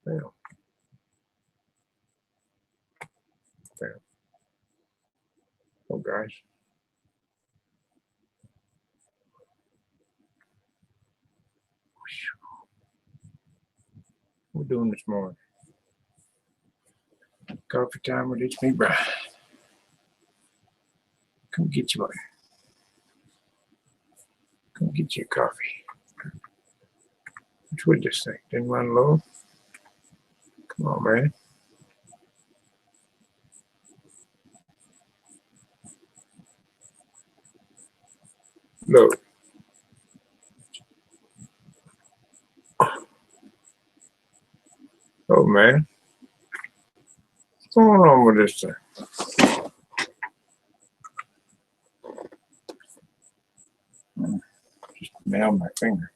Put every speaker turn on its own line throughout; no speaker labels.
Well, well. Oh, guys. We're doing this morning. Coffee time with it's me, Bryan. Come get you one. Come get you a coffee. What's with this thing? Didn't run low? Come on, man. Look. Oh, man. What's going on with this thing? Just nailed my finger.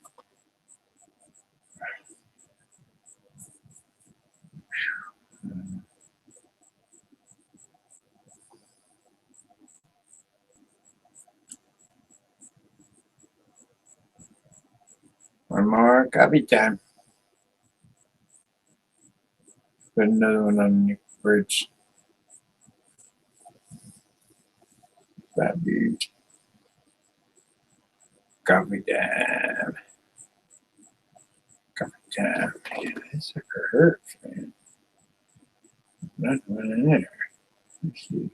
One more coffee time. Put another one on the fridge. That huge. Coffee time. Coffee time. Man, that sucker hurts, man. Nothing in there. Let's see.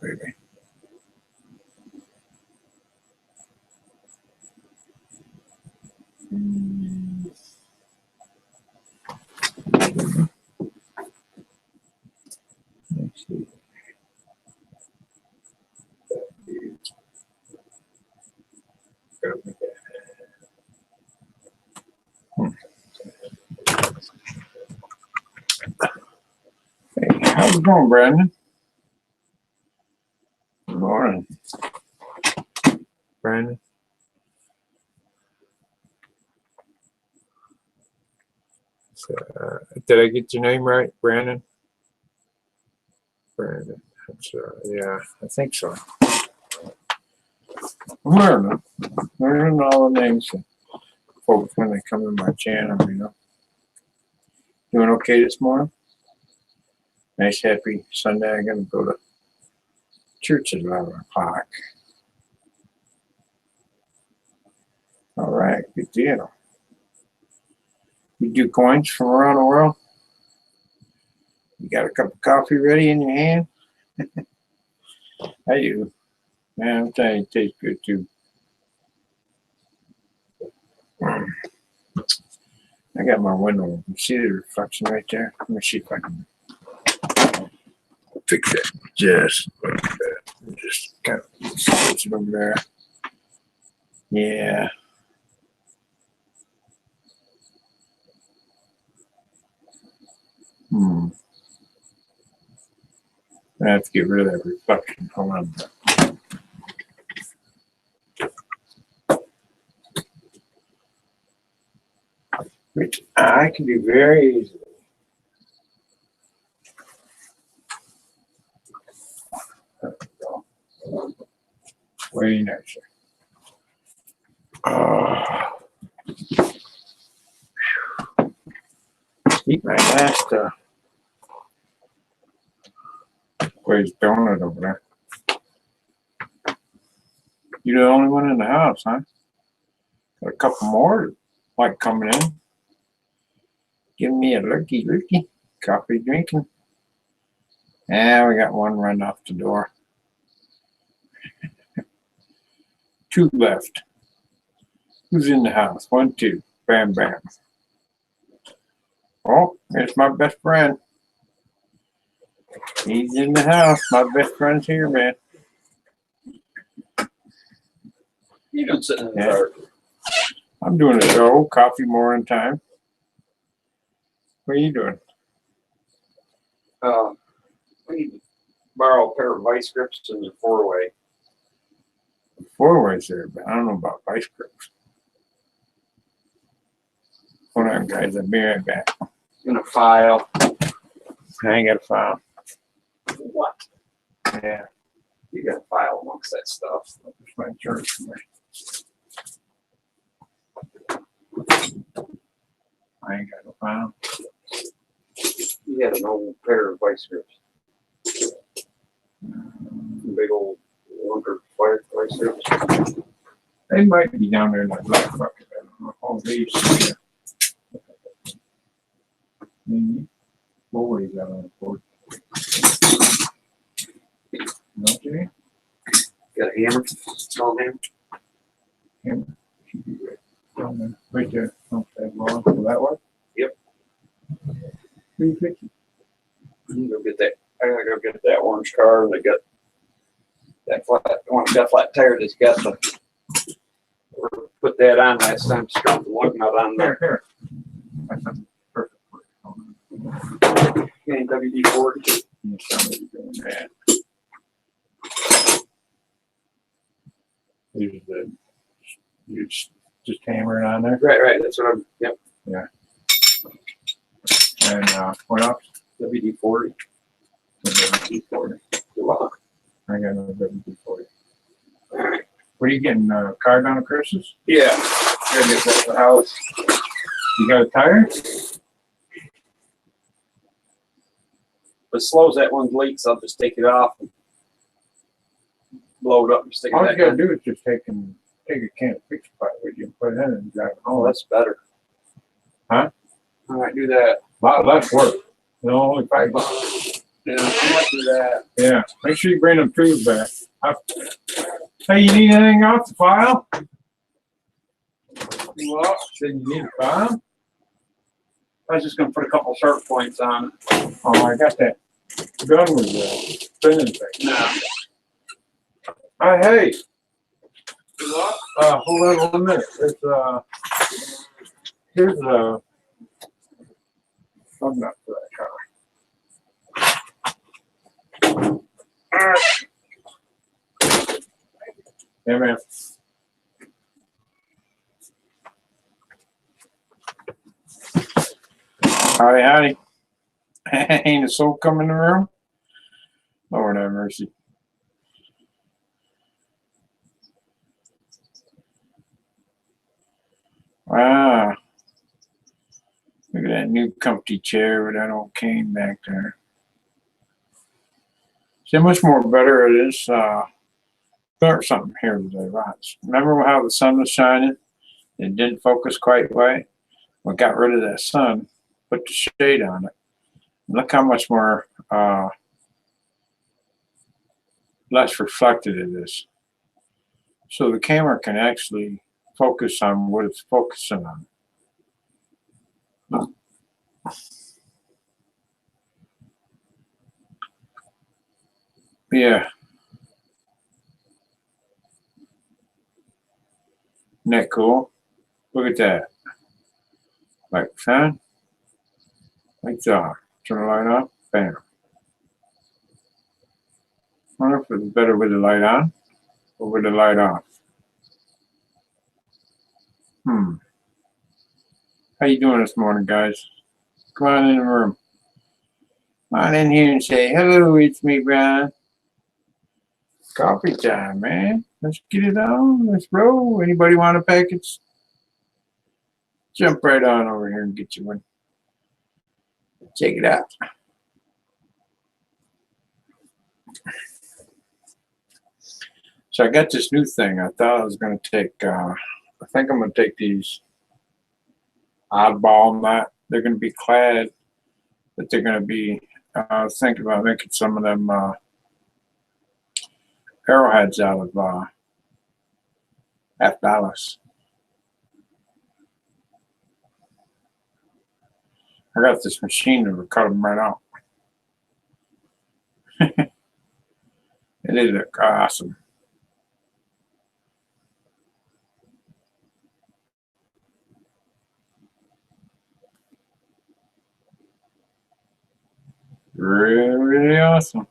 Baby. Let's see. Hey, how's it going, Brandon? Good morning, Brandon. So, did I get your name right, Brandon? Brandon. That's, yeah, I think so. I'm learning all the names of folks when they come in my channel, you know. Doing okay this morning? Nice, happy Sunday. I'm going to go to church at 11 o'clock. All right, good deal. You do coins from around the world? You got a cup of coffee ready in your hand? I do. Man, I'm telling you, it tastes good too. I got my window open. See the reflection right there? Let me see if I can fix that just a little bit. Just kind of switch it over there. Yeah. I have to get rid of that reflection. Hold on. Which I can do very easily. There we go. Way nicer. Eat my last glazed donut over there. You're the only one in the house, huh? Got a couple more like coming in. Give me a lurky coffee drinking. And we got one running off the door. 2 left. Who's in the house? 1, 2. Bam, bam. Oh, there's my best friend. He's in the house. My best friend's here, man.
You don't sit in the dark.
I'm doing a show, coffee morning time. What are you doing?
We need to borrow a pair of vice grips and a 4-way.
4-ways there, but I don't know about vice grips. Hold on, guys. I'll be right back.
In a file.
I ain't got a file.
What?
Yeah,
You got a file amongst that stuff.
it's my church. I ain't got no file.
You had an old pair of vice grips. Big old lumber vice grips.
They might be down there in that black bucket. I don't know. Oh, these. Always out on the board. Okay.
Got a hammer? Small hammer?
Hammer. Should be right down there. Right there. Don't that long. Will that work?
Yep.
350.
Go get that. I gotta go get that orange car and they got that flat. The one that got flat tire that's got the. Put that on last time. Struck the lug nut on there.
Here. That's a perfect work.
And WD-40.
Somebody doing that. You just hammer it on there.
Right. That's what I'm. Yep.
Yeah. And what else?
WD-40.
WD-40.
Good luck.
I got another WD-40. What are you getting? Car down to Chris's?
Yeah. Gotta get that to the house.
You got a tire?
As slow as that one leaks, I'll just take it off and blow it up and stick it
All you
back
gotta
on.
do is just take a can of fix pipe with you and put it in and drive it
Oh,
home.
that's better.
Huh?
I might do that.
A lot less work. No, only $5.
Yeah, I might do that.
Yeah. Make sure you bring them tools back. Hey, you need anything off the file?
Well,
Said you need a file?
I was just gonna put a couple sharp points on it.
Oh, I got that gun with the spinning thing.
No.
Hey,
Good luck.
hold on 1 minute. Here's a I'm not for that car. Yeah, man. Howdy. Ain't a soul come in the room? Lord have mercy. Wow. Look at that new comfy chair with that old cane back there. See how much more better it is. Start something here today, right? Remember how the sun was shining? It didn't focus quite right. We got rid of that sun, put the shade on it. Look how much more less reflected it is. So the camera can actually focus on what it's focusing on. Yeah. Isn't that cool? Look at that. Like fan. Like that. Turn the light on. Bam. I wonder if it's better with the light on or with the light off. How you doing this morning, guys? Come on in the room. Come on in here and say, hello, it's me, Bryan. Coffee time, man. Let's get it on. Let's roll. Anybody want a package? Jump right on over here and get you one. Check it out. So I got this new thing. I thought I was going to take, I think I'm going to take these oddball mat. They're going to be clad, but they're going to be, I was thinking about making some of them arrowheads out of $50. I got this machine that will cut them right out. It is awesome. Really, really awesome.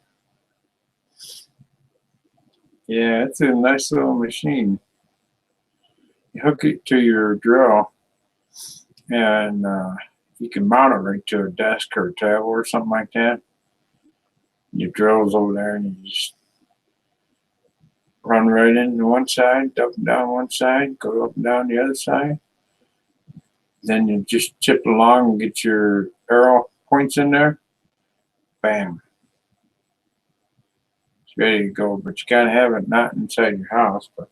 Yeah, it's a nice little machine. You hook it to your drill, and you can mount it right to a desk or a table or something like that. Your drill's over there, and you just run right into one side, up and down one side, go up and down the other side. Then you just chip along and get your arrow points in there. Bam. It's ready to go, but you gotta have it not inside your house, but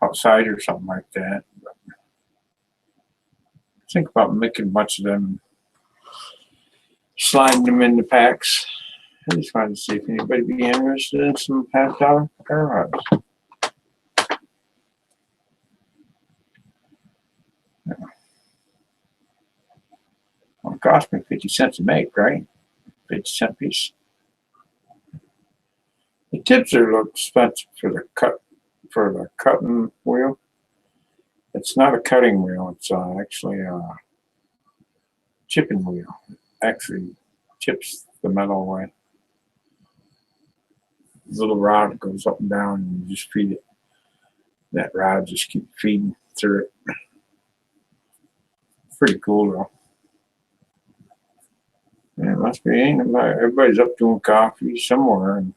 outside or something like that. But think about making a bunch of them, sliding them into packs. I just wanted to see if anybody would be interested in some $5 arrowheads. Well, it cost me 50 cents to make, right? 50-cent piece. The tips are a little expensive for the cutting wheel. It's not a cutting wheel. It's actually a chipping wheel. It actually chips the metal away. This little rod goes up and down, and you just feed it. That rod just keeps feeding through it. Pretty cool though. Yeah, it must be. Everybody's up doing coffee somewhere, and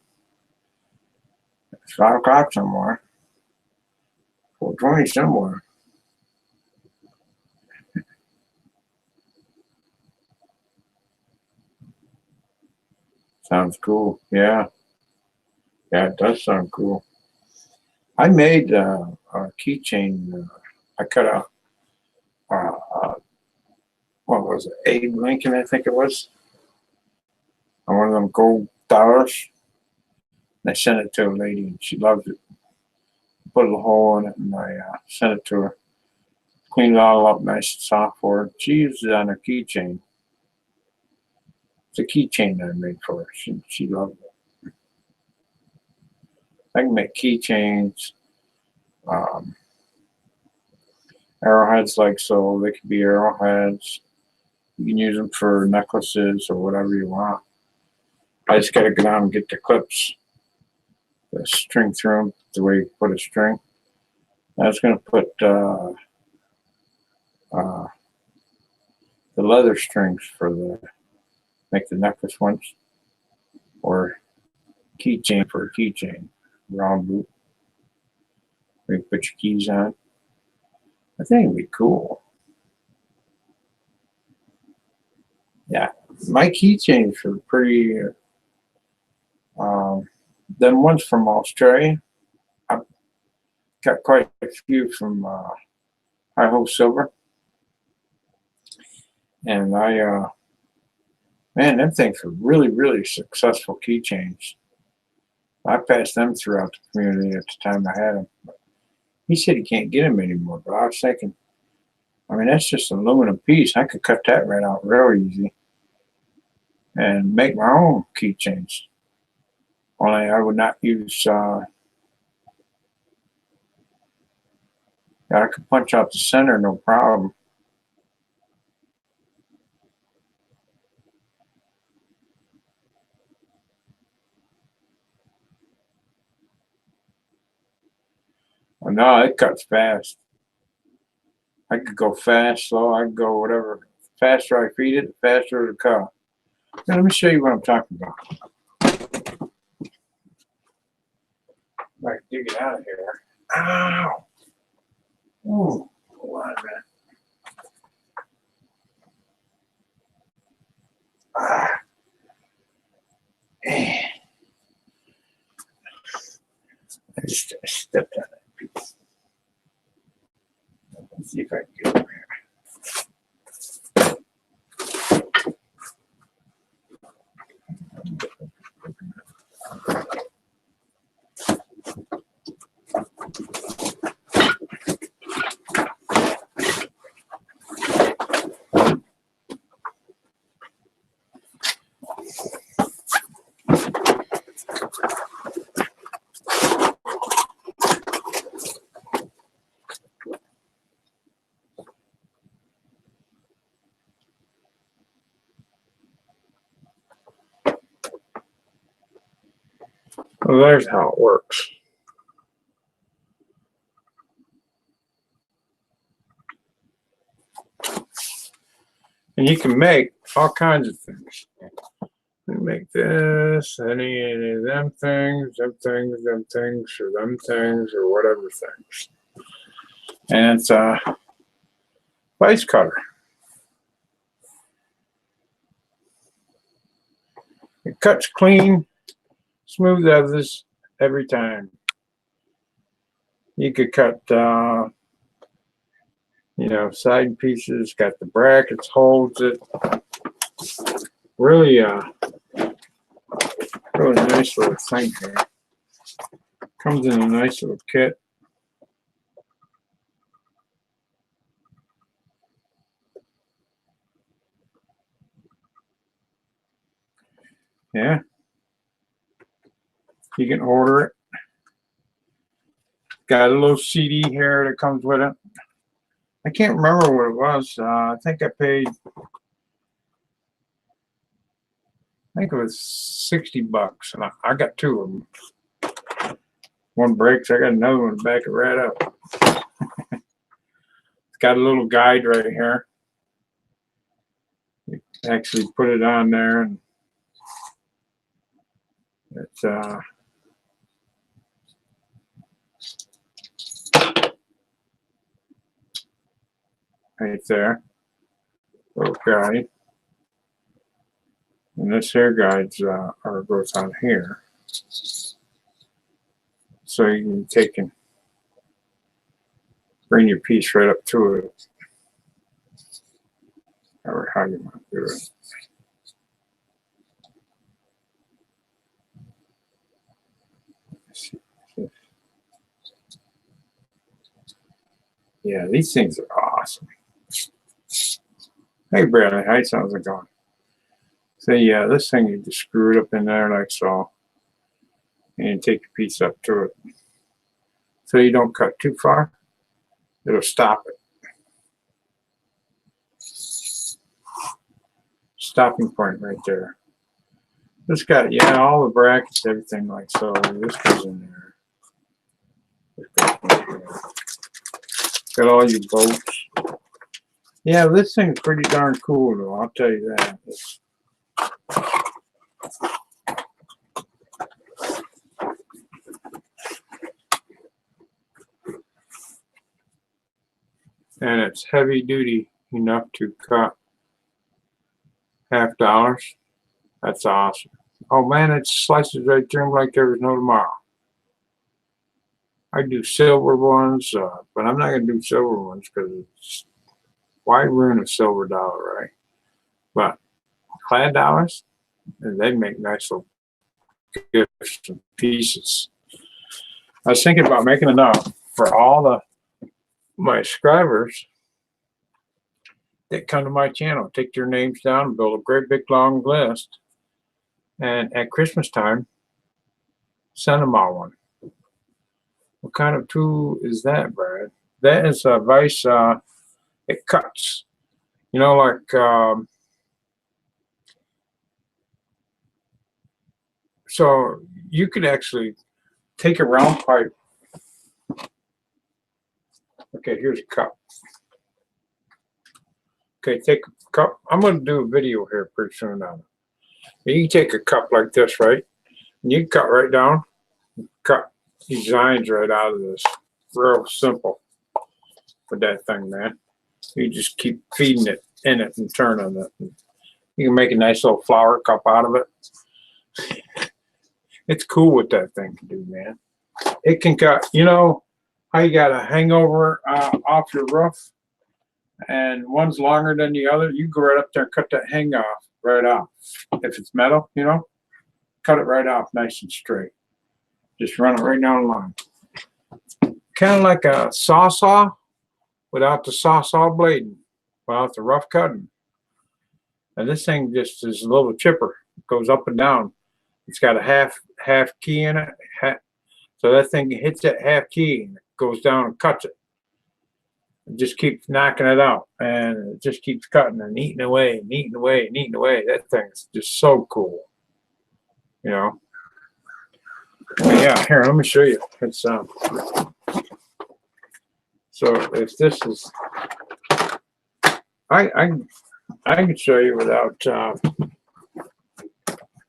it's 5 o'clock somewhere. 4:20 somewhere. Sounds cool. Yeah. Yeah, it does sound cool. I made a keychain. I cut out, what was it, Abe Lincoln, I think it was, on one of them gold dollars. And I sent it to a lady, and she loved it. Put a little hole in it, and I sent it to her. Cleaned it all up nice and soft for her. She used it on her keychain. It's a keychain that I made for her. She loved it. I can make keychains, arrowheads like so. They could be arrowheads. You can use them for necklaces or whatever you want. I just got to go down and get the clips, the string through them, the way you put a string. I was going to put the leather strings for make the necklace ones, or keychain for a keychain, round boot. Where you put your keys on. I think it'd be cool. Yeah, my keychains are pretty. Them ones from Australia. I've got quite a few from Hi-Ho Silver, and man, them things are really, really successful keychains. I passed them throughout the community at the time I had them. He said he can't get them anymore, but I was thinking, I mean, that's just an aluminum piece. I could cut that right out real easy and make my own keychains. Only I would not use, I could punch out the center, no problem. Well, no, it cuts fast. I could go fast, slow, I could go whatever. The faster I feed it, the faster it'll cut. Now, let me show you what I'm talking about. If I can dig it out of here. Ow! Ooh, hold on a minute. I just stepped on that piece. Let's see if I can get over here. So there's how it works. And you can make all kinds of things. You can make this, any of them things, or them things, or whatever things. And it's a vice cutter. It cuts clean, smooth edges every time. You could cut, you know, side pieces, got the brackets, holds it. Really, really nice little thing here. Comes in a nice little kit. Yeah. You can order it. Got a little CD here that comes with it. I can't remember what it was. I think I paid, I think it was 60 bucks, and I got two of them. One breaks, I got another one to back it right up. It's got a little guide right here. You actually put it on there, and it's right there, little guide. And this here guide's goes on here. So you can take and bring your piece right up to it. Or how you want to do it. Yeah, these things are awesome. Hey Bradley, how's it going? So yeah, this thing you just screw it up in there like so, and you take your piece up to it. So you don't cut too far, it'll stop it. Stopping point right there. This got, yeah, all the brackets, everything like so. This goes in there. Got all your bolts. Yeah, this thing's pretty darn cool though, I'll tell you that. And it's heavy duty enough to cut $50. That's awesome. Oh man, it slices right through them like there was no tomorrow. I do silver ones, but I'm not going to do silver ones because it's, why ruin a silver dollar, right? But clad dollars, and they make nice little gifts and pieces. I was thinking about making enough for all my subscribers that come to my channel, take their names down and build a great big long list, and at Christmas time send them all one. What kind of tool is that, Brad? That is a vise. It cuts, you know, like so you could actually take a round pipe. Okay, here's a cup. Okay, take a cup. I'm going to do a video here pretty soon on it. You can take a cup like this, right? And you can cut right down, cut designs right out of this. Real simple with that thing, man. You just keep feeding it in it and turning it. You can make a nice little flower cup out of it. It's cool what that thing can do, man. It can cut, you know, how you got a hangover off your roof and one's longer than the other. You go right up there and cut that hang off right off. If it's metal, you know, cut it right off nice and straight. Just run it right down the line. Kind of like a saw without the saw blading, without the rough cutting. And this thing just is a little chipper. It goes up and down. It's got a half key in it. So that thing hits that half key and it goes down and cuts it. It just keeps knocking it out. And it just keeps cutting and eating away and eating away and eating away. That thing's just so cool. You know. Yeah, here, let me show you. It's so if this is, I can show you without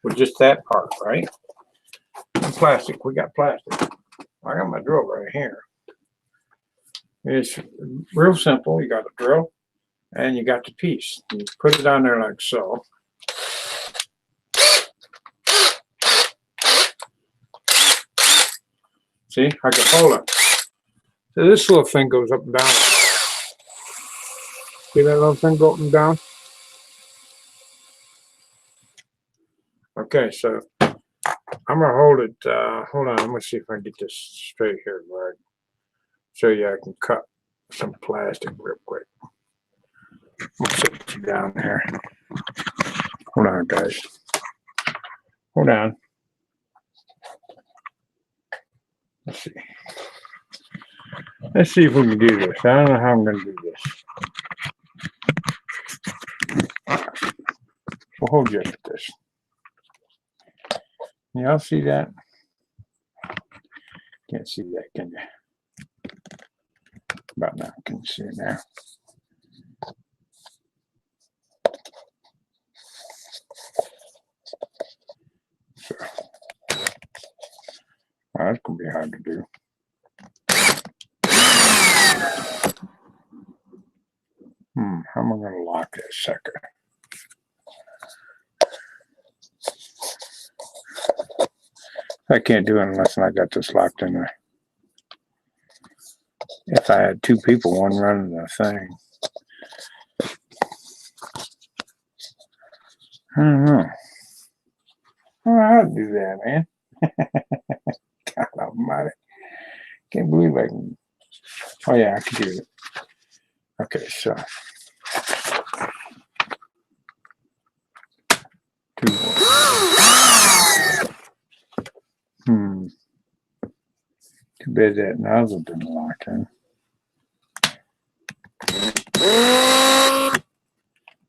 with just that part, right? Plastic, we got plastic. I got my drill right here. It's real simple. You got a drill and you got the piece. You put it on there like so. See, I can hold it. So this little thing goes up and down. See that little thing go up and down? Okay, so I'm gonna hold it. Hold on, I'm gonna see if I can get this straight here, where I show you I can cut some plastic real quick. I'll sit you down here. Hold on, guys. Hold on. Let's see. Let's see if we can do this. I don't know how I'm going to do this. We'll hold you up at this. Y'all see that? Can't see that, can you? About now, can you see it now? So, that's going to be hard to do. How am I going to lock this sucker? I can't do it unless I got this locked in there. If I had two people, one running the thing. I don't know. I don't know how to do that, man. God almighty. Can't believe I can. Oh, yeah, I can do it. Okay, so. Two more. Too bad that nozzle didn't lock in.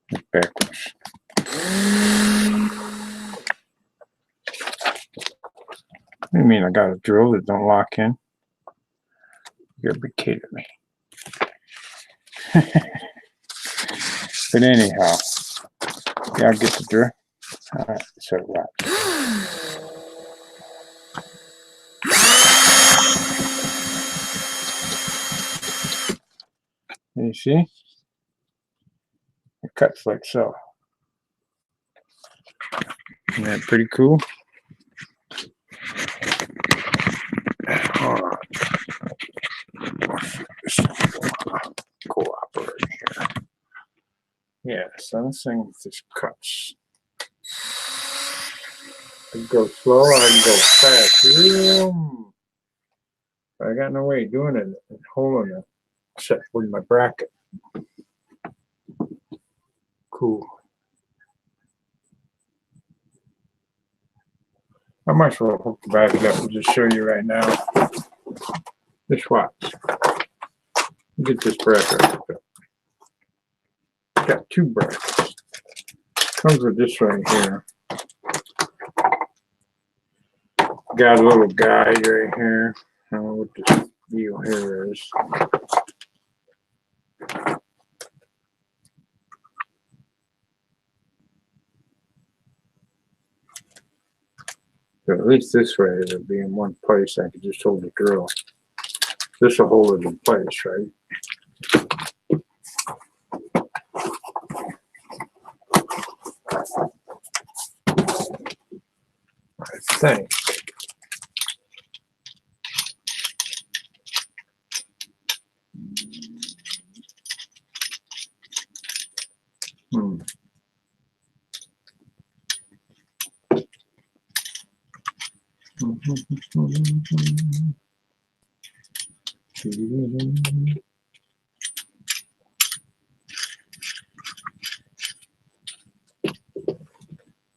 It's backwards. What do you mean I got a drill that don't lock in? You gotta be kidding me. But anyhow, yeah, I'll get the drill. Alright, so right. You see? It cuts like so. Isn't that pretty cool? Hold on. Cooperate here. Yeah, so this thing just cuts. I can go slow, I can go fast. I got no way of doing it and holding it except with my bracket. Cool. I might as well hook the bracket up and just show you right now. Just watch. Get this bracket hooked up. Got two brackets. Comes with this right here. Got a little guide right here. I don't know what this deal here is. So at least this way it'll be in one place. I can just hold the drill. This will hold it in place, right? I think.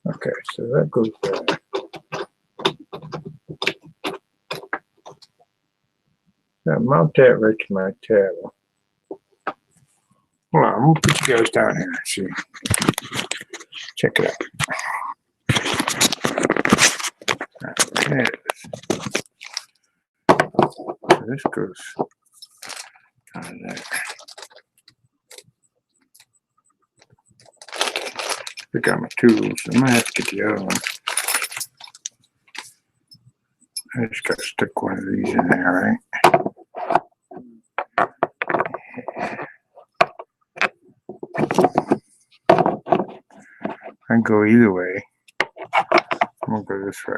Okay, so that goes there. Now mount that right to my table. Hold on, I'm gonna put you guys down here and see. Check it out. There it is. This goes on there. I got my tools. I might have to get the other one. I just got to stick one of these in there, right? I can go either way. I'm gonna go this way.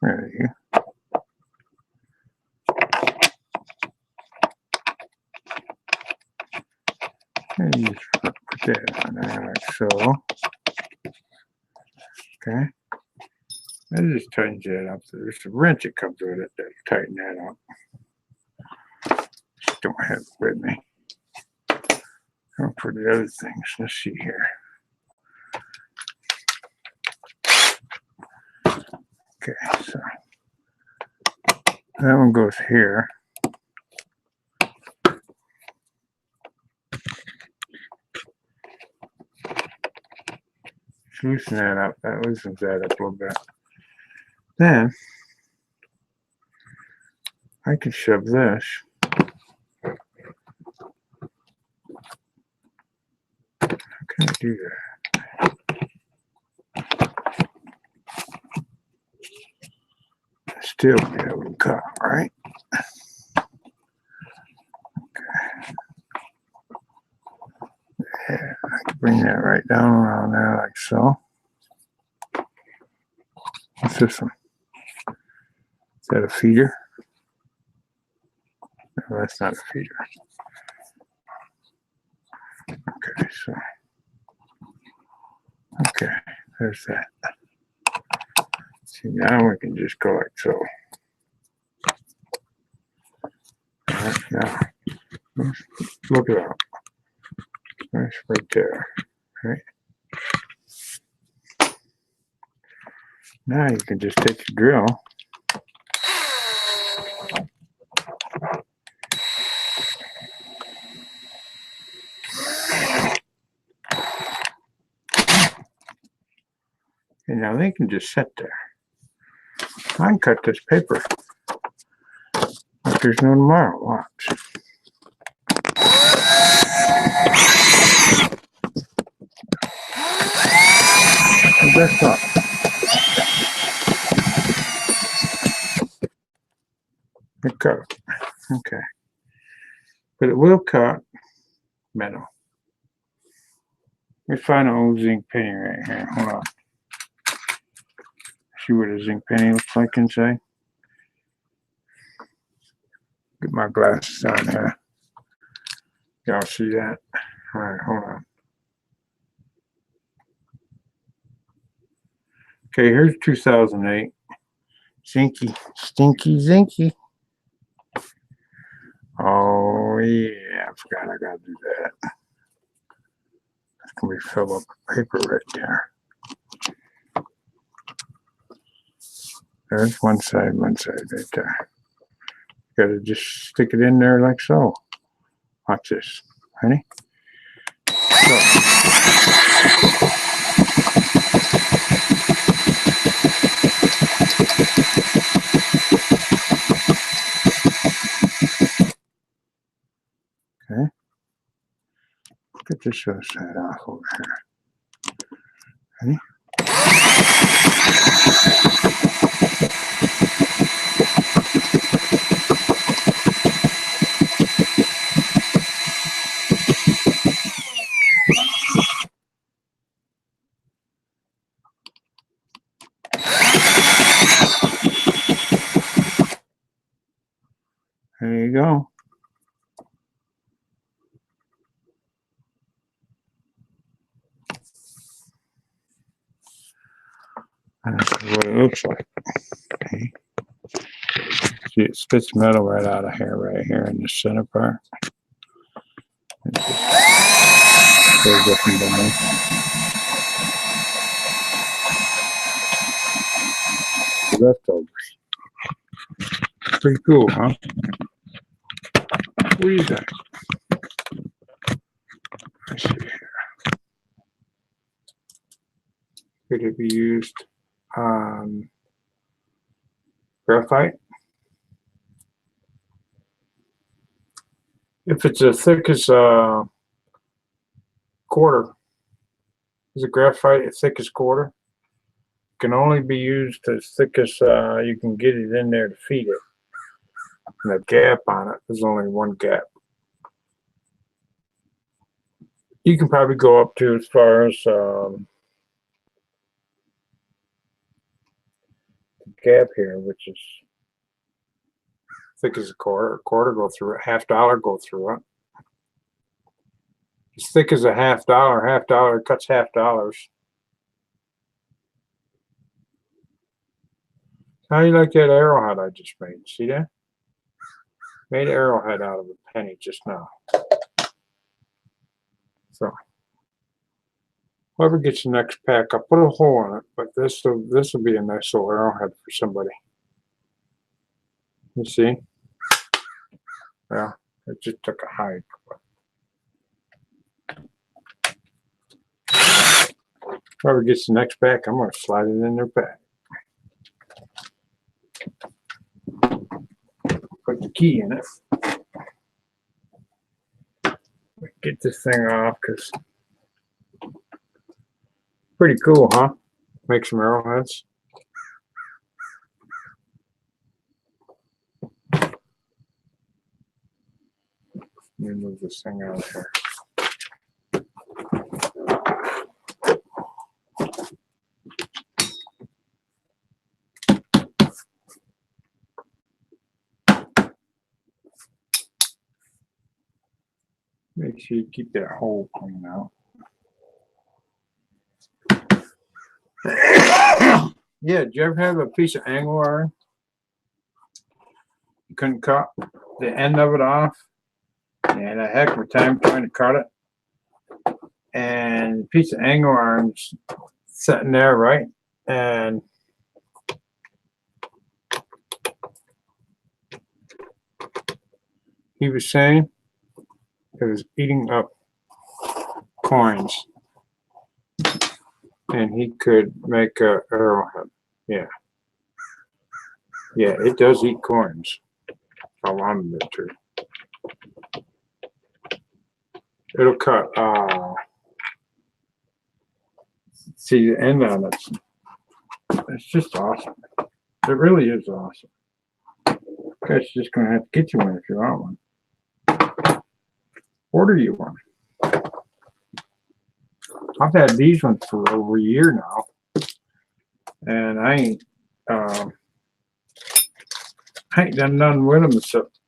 There you go. And you just put that on there like so. Okay. That just tightens that up. There's a wrench that comes with it that'll tighten that up. Just don't have it with me. For the other things, let's see here. Okay, so that one goes here. Loosen that up. That loosens that up a little bit. Then I can shove this. How can I do that? Still be able to cut, right? Okay. Yeah, I can bring that right down around there like so. What's this one? Is that a feeder? No, that's not a feeder. Okay, so. Okay, there's that. See, now we can just go like so. All right, now, look it up. That's right there, right? Now you can just take your drill. And now they can just sit there. I can cut this paper. Like there's no tomorrow. Watch. And guess what? It cut. Okay. But it will cut metal. Let me find an old zinc penny right here. Hold on. See what a zinc penny looks like inside. Get my glasses on here. Y'all see that? All right, hold on. Okay, here's 2008. Zinky, stinky, zinky. Oh yeah, I forgot I gotta do that. That's gonna be filled up with paper right there. There's one side right there. Gotta just stick it in there like so. Watch this. Ready? So. Okay. Get this other side off over here. Ready? There you go. That's what it looks like. Okay. See, it spits metal right out of here, right here in the center part. It just goes up and down. The leftovers. Pretty cool, huh? What do you think? Let's see here. Could it be used on graphite? If it's as thick as quarter, is a graphite as thick as quarter? It can only be used as thick as you can get it in there to feed it. And the gap on it, there's only one gap. You can probably go up to as far as the gap here, which is thick as a quarter. A quarter go through it, $half go through it. As thick as a $half cuts $half. How do you like that arrowhead I just made? See that? Made an arrowhead out of a penny just now. So, whoever gets the next pack, I'll put a hole in it, but this will be a nice little arrowhead for somebody. You see? Well, it just took a hide. Whoever gets the next pack, I'm going to slide it in their pack. Put the key in it. Get this thing off because pretty cool, huh? Make some arrowheads. Let me move this thing out of here. Make sure you keep that hole clean out. Yeah, did you ever have a piece of angle iron? You couldn't cut the end of it off? And a heck of a time trying to cut it. And a piece of angle iron's sitting there, right? And he was saying it was eating up coins, and he could make a arrowhead. Yeah, it does eat coins. How long it too? It'll cut. See the end on it. It's just awesome. It really is awesome. Guys, just gonna have to get you one if you want one. Order you one. I've had these ones for over a year now, and I ain't done nothing with them except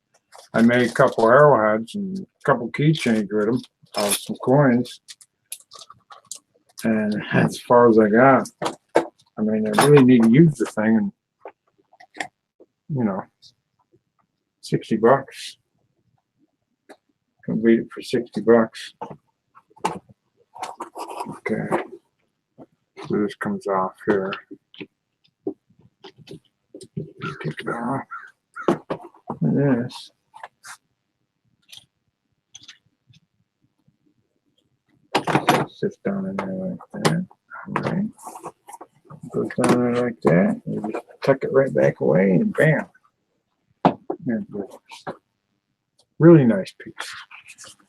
I made a couple arrowheads and a couple keychains with them, some coins, and that's as far as I got. I mean, I really need to use the thing, and you know, $60. Can beat it for $60. Okay, so this comes off here. Take it off. And this. Sits down in there like that. All right. Goes down there like that. You just tuck it right back away and bam. There it goes. Really nice piece.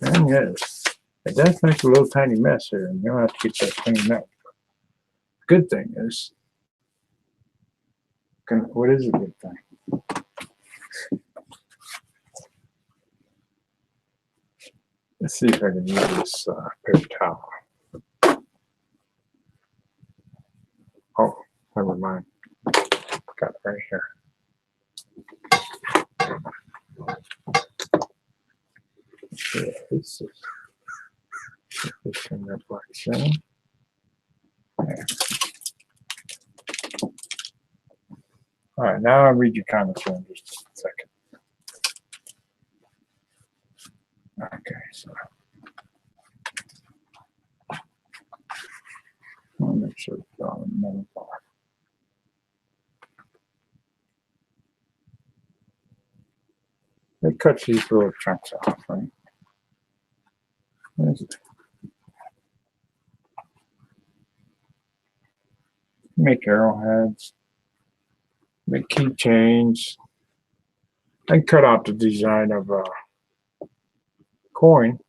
And yes, it does make a little tiny mess here, and you'll have to get that cleaned up. Good thing is, what is a good thing? Let's see if I can use this paper towel. Oh, never mind. Got it right here. Yeah, this is this in that black cell. There. All right, now I'll read your comments in just a second. Okay, so I'll make sure it's all in the middle bar. It cuts these little chunks off, right? What is it? Make arrowheads. Make keychains. I cut out the design of a coin.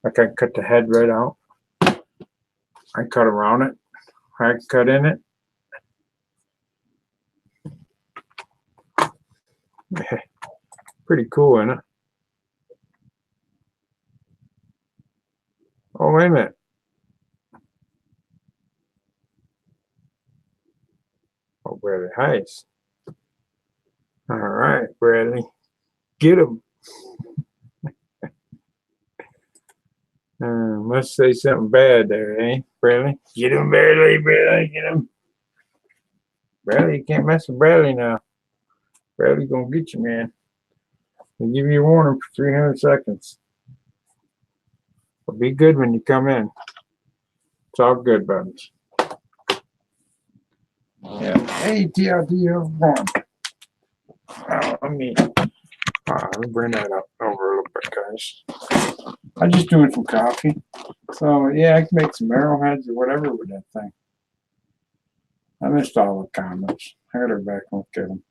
Like I cut the head right out. I cut around it. I cut in it. Pretty cool, isn't it? Oh, wait a minute. Oh, Bradley Heights. All right, Bradley. Get him. Must say something bad there, eh, Bradley? Get him, Bradley, Bradley, get him. Bradley, you can't mess with Bradley now. Bradley gonna get you, man. I'll give you a warning for 300 seconds. But be good when you come in. It's all good, buddies. Yeah. Hey, TLT, how's it going? Let me bring that up over a little bit, guys. I'm just doing some coffee. So, yeah, I can make some arrowheads or whatever with that thing. I missed all the comments. I gotta back and look at them.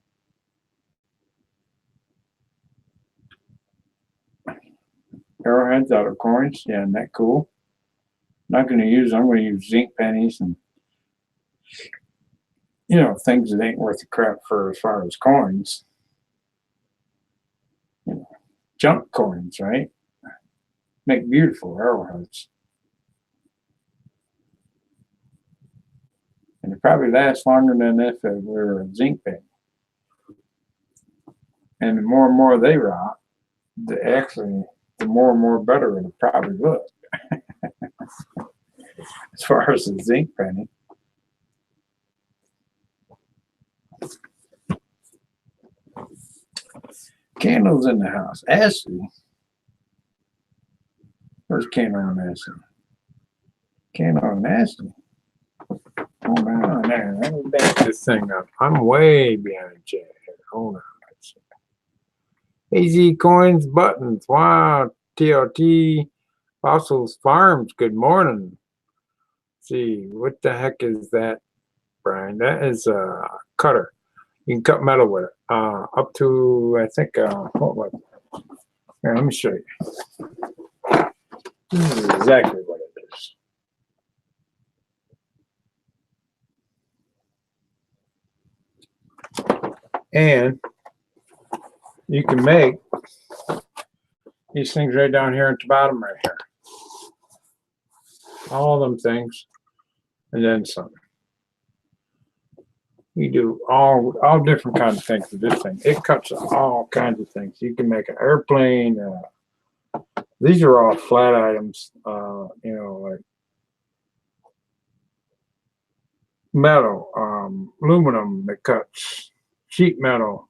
Arrowheads out of coins. Yeah, isn't that cool? I'm going to use zinc pennies and, you know, things that ain't worth a crap for as far as coins. You know, junk coins, right? Make beautiful arrowheads. And they probably last longer than if it were a zinc penny. And the more and more they rot, the more and more better it'll probably look. As far as the zinc penny. Candles in the house. Ashley. Where's candle on Ashley? Candle on Ashley. Hold on there. Let me back this thing up. I'm way behind the chair here. Hold on. AZ Coins Buttons. Wow. TLT Fossils Farms. Good morning. Let's see, what the heck is that, Brian? That is a cutter. You can cut metal with it. Up to, I think, what was it? Here, let me show you. This is exactly what it is. And you can make these things right down here at the bottom right here. All them things, and then some. You do all different kinds of things with this thing. It cuts all kinds of things. You can make an airplane. These are all flat items, you know, like metal, aluminum that cuts, sheet metal.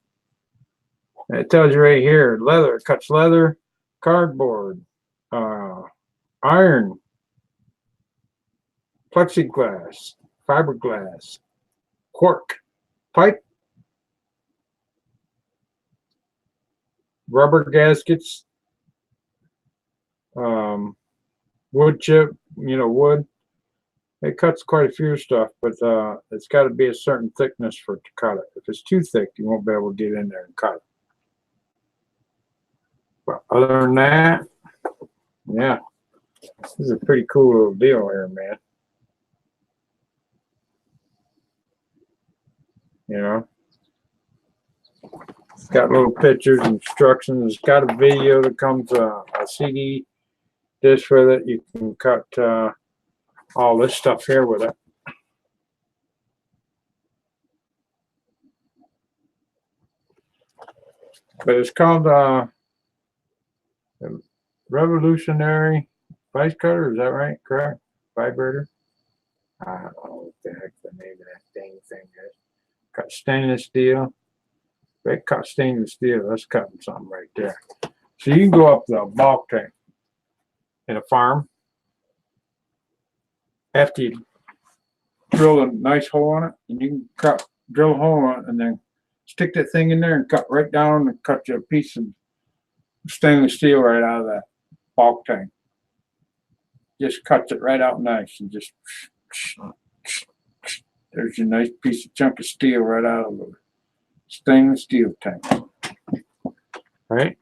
And it tells you right here, leather, it cuts leather, cardboard, iron, plexiglass, fiberglass, cork, pipe, rubber gaskets, wood chip, you know, wood. It cuts quite a few stuff, but it's got to be a certain thickness for it to cut it. If it's too thick, you won't be able to get in there and cut it. But other than that, yeah, this is a pretty cool little deal here, man. You know, it's got little pictures, instructions. It's got a video that comes a CD disc with it. You can cut all this stuff here with it. But it's called Revolutionary Vice Cutter. Is that right? Correct? Vibrator? I don't know what the heck the name of that dang thing is. Cut stainless steel. They cut stainless steel. That's cutting something right there. So you can go up the bulk tank in a farm. After you drill a nice hole on it, and you can drill a hole on it, and then stick that thing in there and cut right down and cut you a piece of stainless steel right out of that bulk tank. Just cuts it right out nice and just There's a nice piece of chunk of steel right out of the stainless steel tank. Right?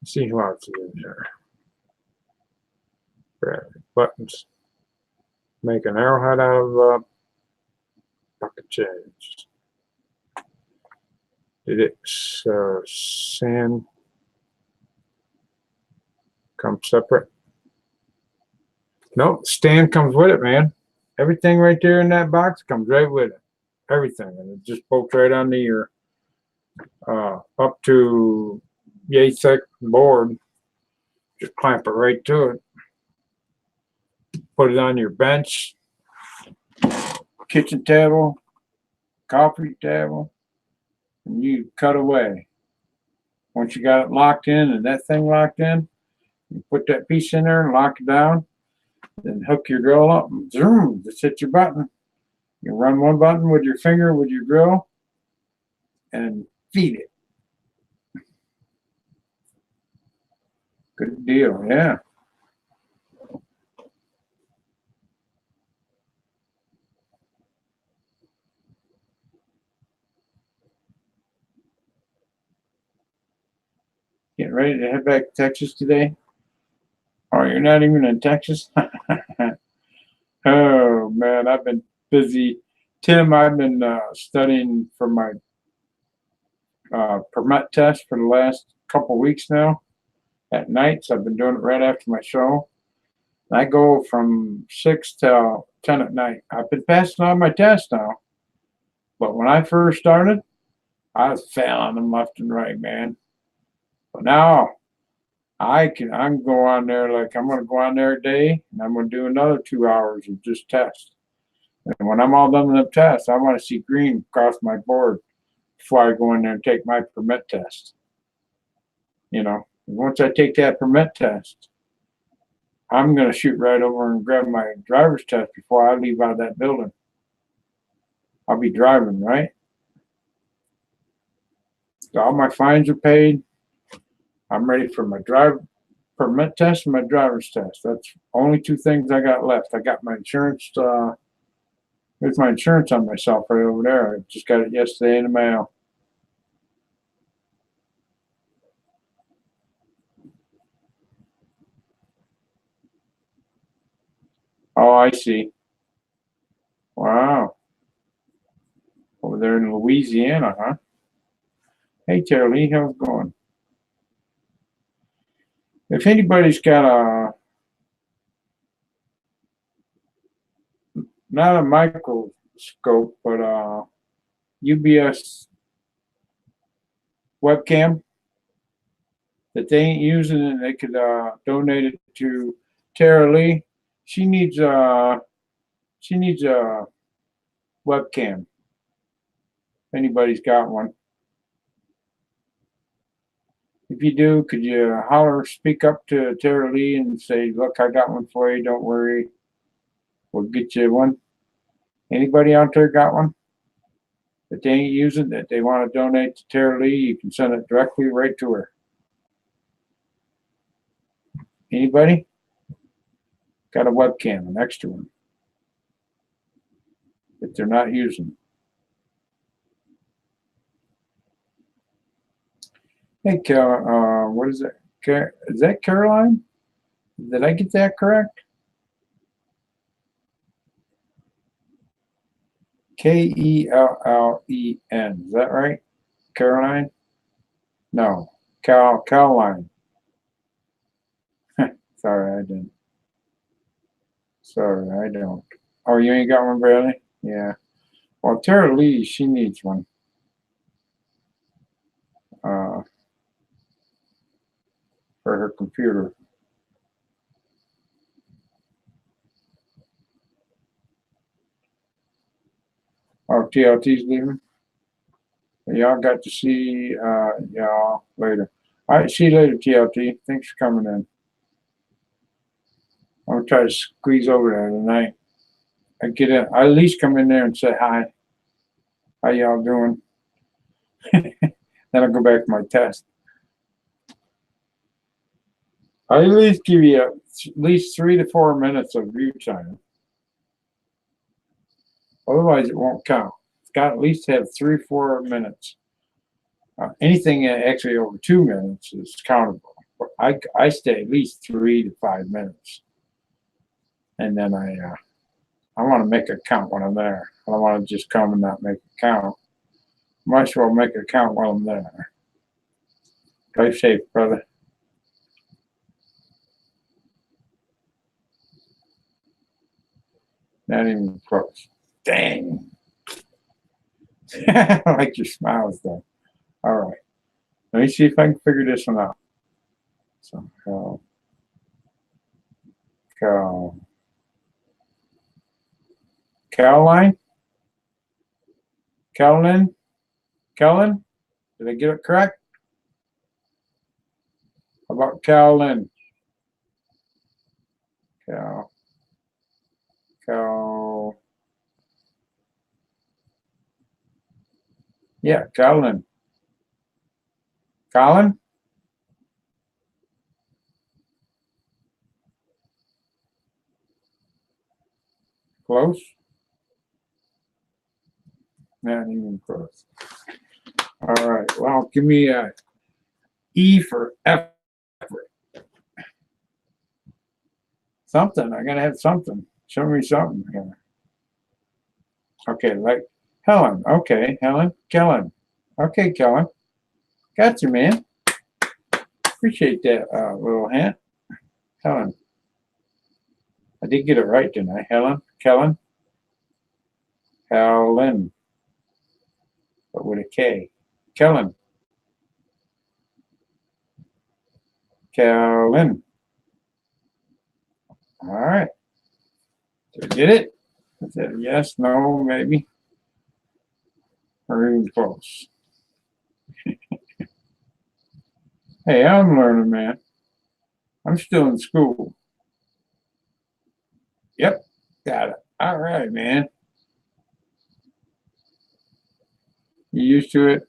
Let's see what else is in there. Buttons. Make an arrowhead out of pocket change. Did it sand come separate? No, stand comes with it, man. Everything right there in that box comes right with it. Everything. And it just bolts right onto your up to yay thick board. Just clamp it right to it. Put it on your bench, kitchen table, coffee table, and you cut away. Once you got it locked in and that thing locked in, you put that piece in there and lock it down, then hook your drill up and zoom, just hit your button. You run one button with your finger with your drill and feed it. Good deal, yeah. Getting ready to head back to Texas today? Oh, you're not even in Texas? Oh, man, I've been busy. Tim, I've been studying for my permit test for the last couple weeks now at nights. I've been doing it right after my show. I go from 6 till 10 at night. I've been passing on my tests now. But when I first started, I was failing them left and right, man. But now I'm go on there, like I'm going to go on there a day and I'm going to do another 2 hours of just tests. And when I'm all done with the tests, I want to see green across my board before I go in there and take my permit test. You know, once I take that permit test, I'm going to shoot right over and grab my driver's test before I leave out of that building. I'll be driving, right? So all my fines are paid. I'm ready for my permit test and my driver's test. That's only 2 things I got left. I got my insurance. There's my insurance on myself right over there. I just got it yesterday in the mail. Oh, I see. Wow. Over there in Louisiana, huh? Hey, Tara Lee, how's it going? If anybody's got not a microscope, but UBS webcam that they ain't using and they could donate it to Tara Lee. She needs a webcam. If anybody's got one. If you do, could you speak up to Tara Lee and say, look, I got one for you, don't worry. We'll get you one. Anybody out there got one that they ain't using, that they want to donate to Tara Lee? You can send it directly right to her. Anybody? Got a webcam, an extra one that they're not using. Hey, what is that? Is that Caroline? Did I get that correct? K-E-L-L-E-N. Is that right? Caroline? No. Caroline. Sorry, I didn't. Sorry, I don't. Oh, you ain't got one, Bradley? Yeah. Well, Tara Lee, she needs one. For her computer. Oh, TLT's leaving? Y'all got to see y'all later. All right, see you later, TLT. Thanks for coming in. I'm gonna try to squeeze over there tonight. I at least come in there and say hi. How y'all doing? Then I'll go back to my test. I at least give you at least 3 to 4 minutes of view time. Otherwise, it won't count. It's got to at least have 3 or 4 minutes. Anything actually over 2 minutes is countable. I stay at least 3 to 5 minutes, and then I want to make it count when I'm there. I don't want to just come and not make it count. Might as well make it count while I'm there. Drive safe, brother. Not even close. Dang. I like your smiles though. All right. Let me see if I can figure this one out. So, Caroline? Kellen? Did I get it correct? How about Cal? Yeah, Colin. Close? Not even close. All right. Well, give me a E for effort. Something. I gotta have something. Show me something here. Okay, like Helen. Okay, Helen. Kellen. Okay, Kellen. Got you, man. Appreciate that little hint. Helen. I did get it right, didn't I? Helen. Kellen. Helen. But with a K. Kellen. Kellen. All right. Did I get it? Is that a yes, no, maybe? Or even close? Hey, I'm learning, man. I'm still in school. Yep, got it. All right, man. You used to it?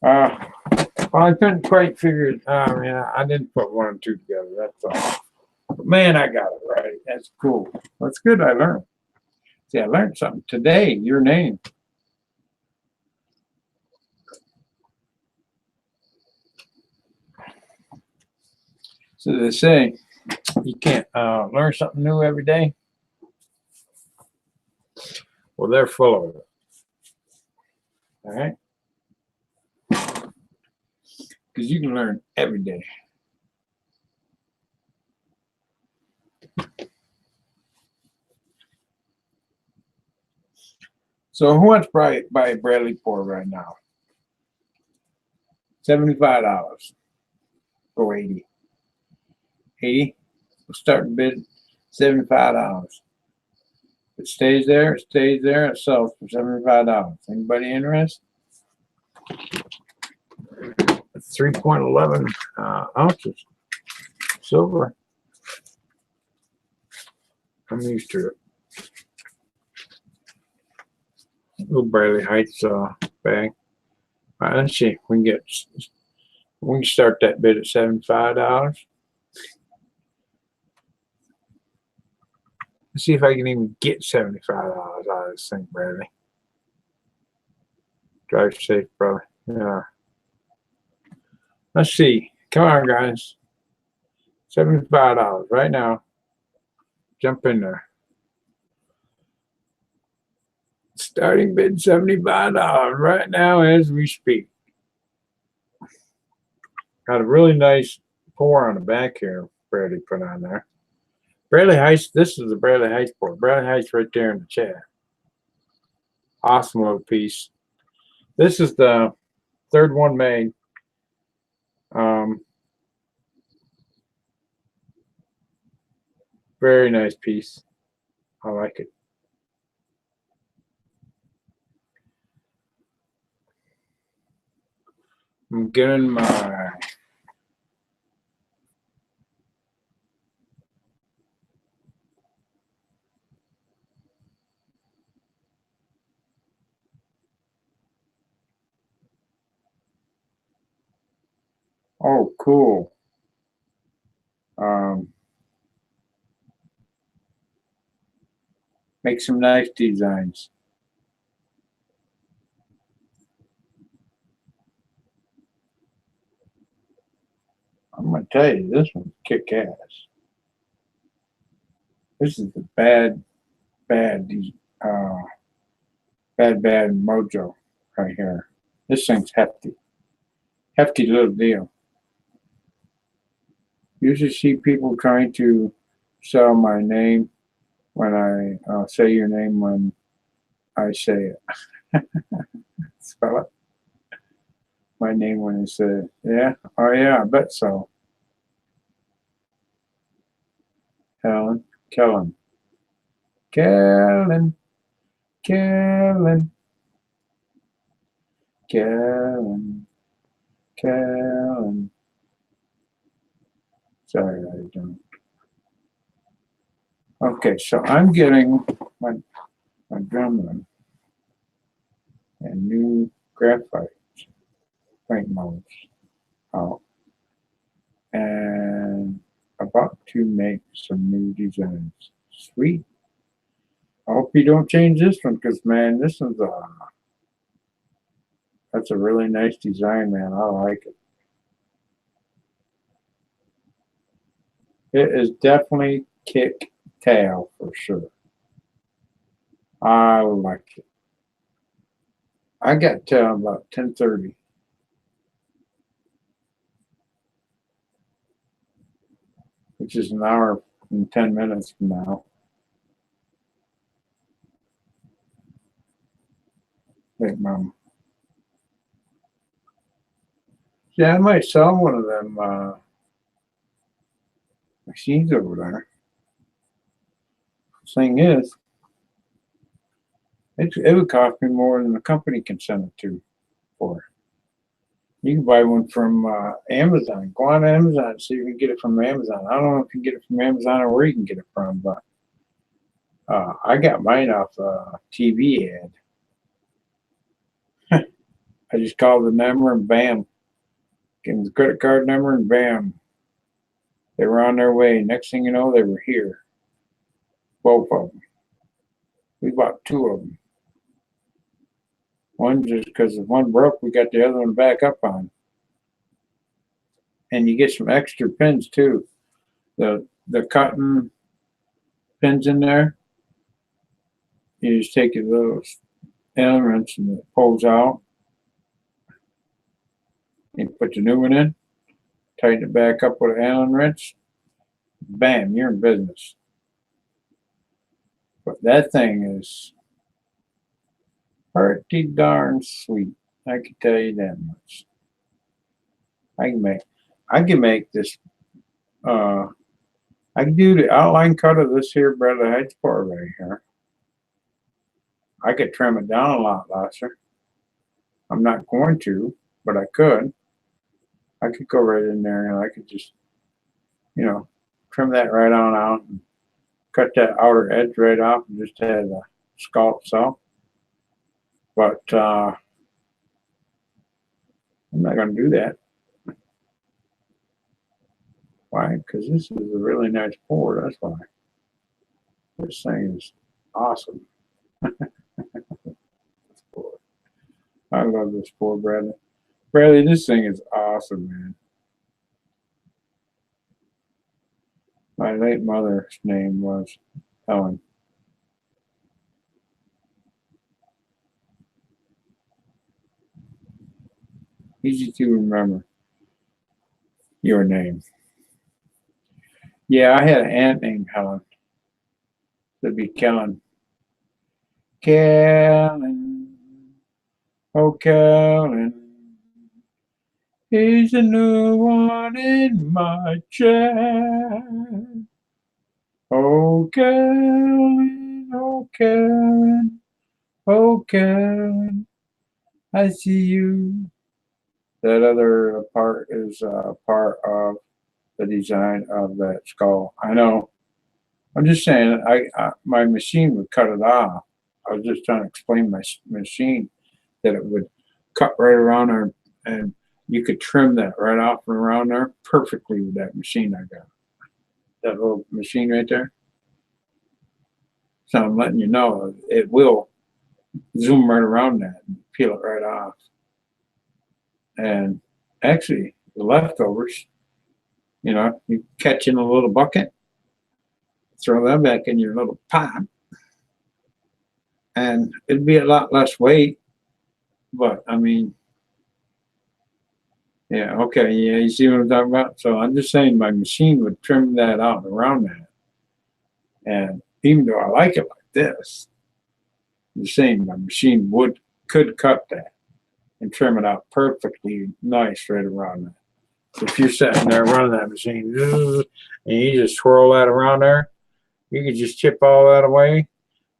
Well, I couldn't quite figure it. Man, I didn't put 1 and 2 together. That's all. But man, I got it right. That's cool. That's good. I learned. See, I learned something today. Your name. So they say you can't learn something new every day. Well, they're full of it. All right. Because you can learn every day. So who wants to buy Bradley Port right now? $75. Go 80. 80. We'll start the bid. $75. If it stays there, it stays there. It sells for $75. Anybody interested? 3.11 ounces. Silver. I'm used to it. Little Bradley Heights bag. All right, let's see. We can start that bid at $75. Let's see if I can even get $75 out of this thing, Bradley. Drive safe, brother. Yeah. Let's see. Come on, guys. $75 right now. Jump in there. Starting bid $75 right now as we speak. Got a really nice pour on the back here. Bradley put on there. Bradley Heights. This is the Bradley Heights pour. Bradley Heights right there in the chat. Awesome little piece. This is the third one made. Very nice piece. I like it. I'm getting my oh, cool. Make some nice designs. I'm gonna tell you, this one's kick ass. This is the bad mojo right here. This thing's hefty. Hefty little deal. Usually see people trying to sell my name when I say your name when I say it. Spell it. My name when I say it. Yeah? Oh yeah, I bet so. Kellen. Kellen. Kellen. Kellen. Kellen. Kellen. Sorry, I don't. Okay, so I'm getting my drummer and new graphite paint molds out, and about to make some new designs. Sweet. I hope you don't change this one, because man, this one's that's a really nice design, man. I like it. It is definitely kick tail for sure. I like it. I got till about 10:30. Which is an hour and 10 minutes from now. Wait, Mom. Yeah, I might sell one of them machines over there. Thing is, it would cost me more than the company can send it to for. You can buy one from Amazon. Go on Amazon and see if you can get it from Amazon. I don't know if you can get it from Amazon or where you can get it from, but I got mine off a TV ad. I just called the number and bam. Give them the credit card number and bam. They were on their way. Next thing you know, they were here. Both of them. We bought 2 of them. One just because if one broke, we got the other one back up on. And you get some extra pins too. The cotton pins in there. You just take your little Allen wrench and it pulls out. You put the new one in. Tighten it back up with an Allen wrench. Bam, you're in business. But that thing is pretty darn sweet. I can tell you that much. I can make this. I can do the outline cut of this here Bradley Heights part right here. I could trim it down a lot lesser. I'm not going to, but I could. I could go right in there and I could just, you know, trim that right on out and cut that outer edge right off and just have the scallop saw. But I'm not going to do that. Why? Because this is a really nice board. That's why. This thing is awesome. I love this board, Bradley. Bradley, this thing is awesome, man. My late mother's name was Helen. Easy to remember your name. Yeah, I had an aunt named Helen. It'd be Kellen. Kellen. Oh, Kellen. He's a new one in my chair. Oh, Kellen. Oh, Kellen. Oh, Kellen. I see you. That other part is part of the design of that skull. I know. I'm just saying, my machine would cut it off. I was just trying to explain my machine that it would cut right around there, and you could trim that right off and around there perfectly with that machine I got. That little machine right there. So I'm letting you know it will zoom right around that and peel it right off. And actually, the leftovers, you know, you catch in a little bucket, throw that back in your little pot, and it'd be a lot less weight. But I mean, yeah, okay, yeah, you see what I'm talking about? So I'm just saying my machine would trim that out around that. And even though I like it like this, I'm just saying my machine could cut that and trim it out perfectly nice right around that. So if you're sitting there running that machine and you just swirl that around there, you can just chip all that away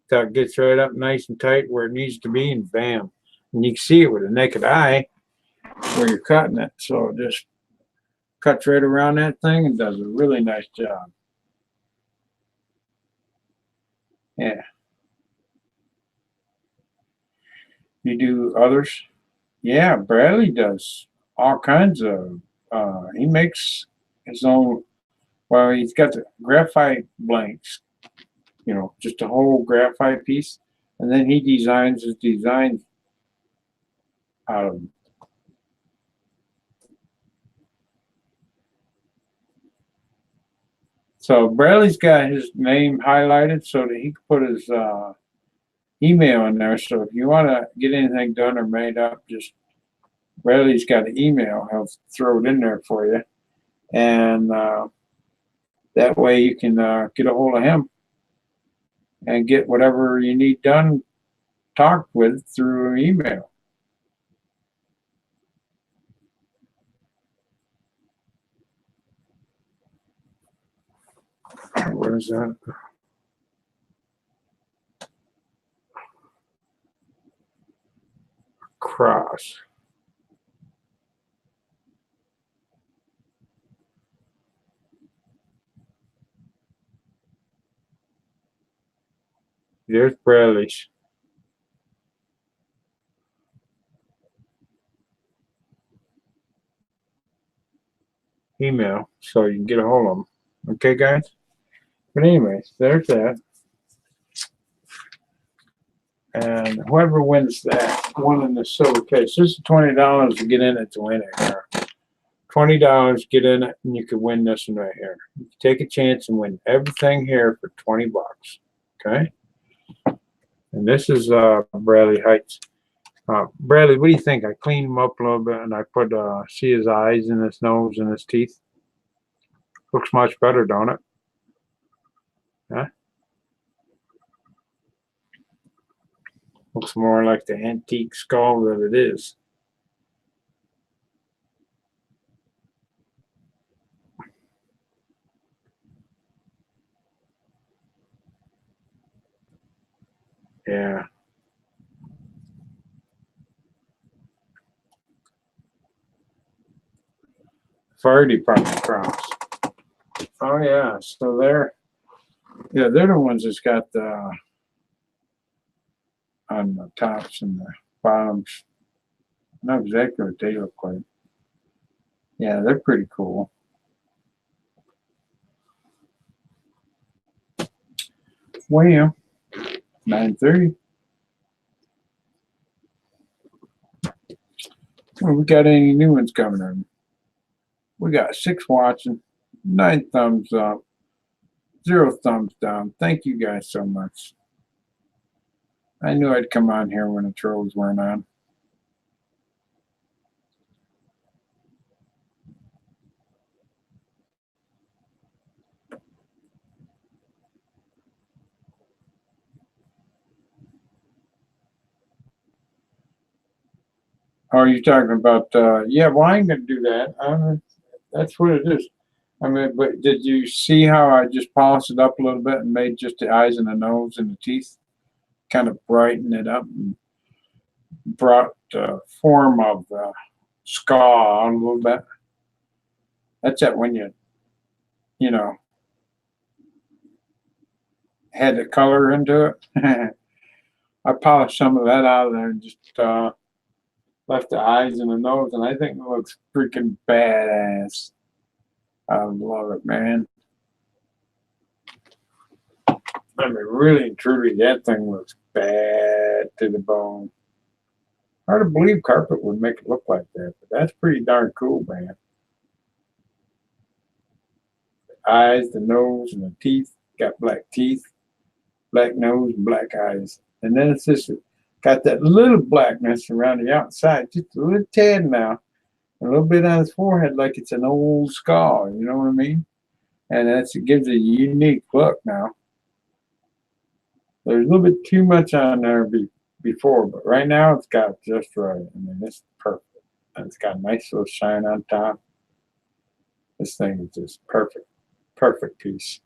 till it gets right up nice and tight where it needs to be, and bam. And you can see it with the naked eye where you're cutting it. So it just cuts right around that thing and does a really nice job. Yeah. You do others? Yeah, Bradley does all kinds of, he makes his own, well, he's got the graphite blanks, you know, just a whole graphite piece. And then he designs his designs out of them. So Bradley's got his name highlighted so that he can put his email in there. So if you want to get anything done or made up, just Bradley's got an email. He'll throw it in there for you. And that way you can get a hold of him and get whatever you need done, talked with through email. Where's that? Cross. There's Bradley's. Email, so you can get a hold of them. Okay, guys? But anyways, there's that. And whoever wins that one in the silver case, this is $20 to get in it to win it here. $20, get in it, and you can win this one right here. You can take a chance and win everything here for 20 bucks. Okay? And this is Bradley Heights. Bradley, what do you think? I cleaned him up a little bit and I put see his eyes and his nose and his teeth. Looks much better, don't it? Huh? Looks more like the antique skull that it is. Yeah. Fire department cross. Oh yeah, so they're the ones that's got the on the tops and the bottoms. Not exactly what they look like. Yeah, they're pretty cool. Well, 9:30. Well, we got any new ones coming in? We got 6 watching, 9 thumbs up, 0 thumbs down. Thank you guys so much. I knew I'd come on here when the trolls weren't on. Oh, you're talking about, yeah, well, I ain't going to do that. That's what it is. I mean, but did you see how I just polished it up a little bit and made just the eyes and the nose and the teeth? Kind of brighten it up and brought the form of the skull on a little bit. That's it when you know, had the color into it. I polished some of that out of there and just left the eyes and the nose, and I think it looks freaking badass. I love it, man. I mean, really and truly, that thing looks bad to the bone. Hard to believe carpet would make it look like that, but that's pretty darn cool, man. The eyes, the nose, and the teeth. Got black teeth, black nose, and black eyes. And then it's just got that little blackness around the outside, just a little tad now. A little bit on his forehead like it's an old skull, you know what I mean? And it gives it a unique look now. There's a little bit too much on there before, but right now it's got just right. I mean, it's perfect. And it's got a nice little shine on top. This thing is just perfect. Perfect piece.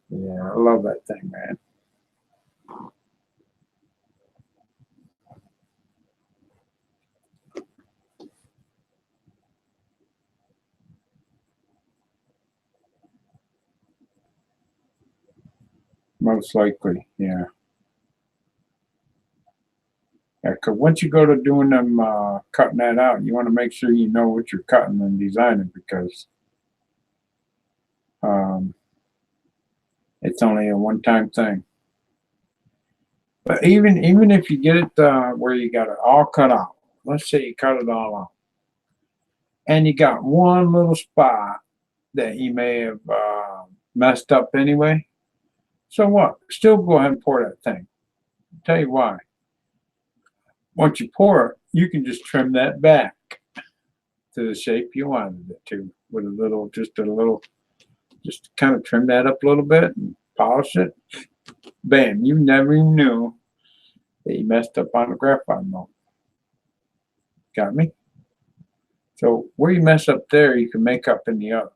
Yeah, I love that thing, man. Most likely, yeah. Yeah, because once you go to doing them, cutting that out, you want to make sure you know what you're cutting and designing, because it's only a one-time thing. But even if you get it where you got it all cut out, let's say you cut it all out, and you got one little spot that you may have messed up anyway, so what? Still go ahead and pour that thing. I'll tell you why. Once you pour it, you can just trim that back to the shape you wanted it to, with just kind of trim that up a little bit and polish it. Bam, you never even knew that you messed up on the graphite mold. Got me? So where you mess up there, you can make up in the other.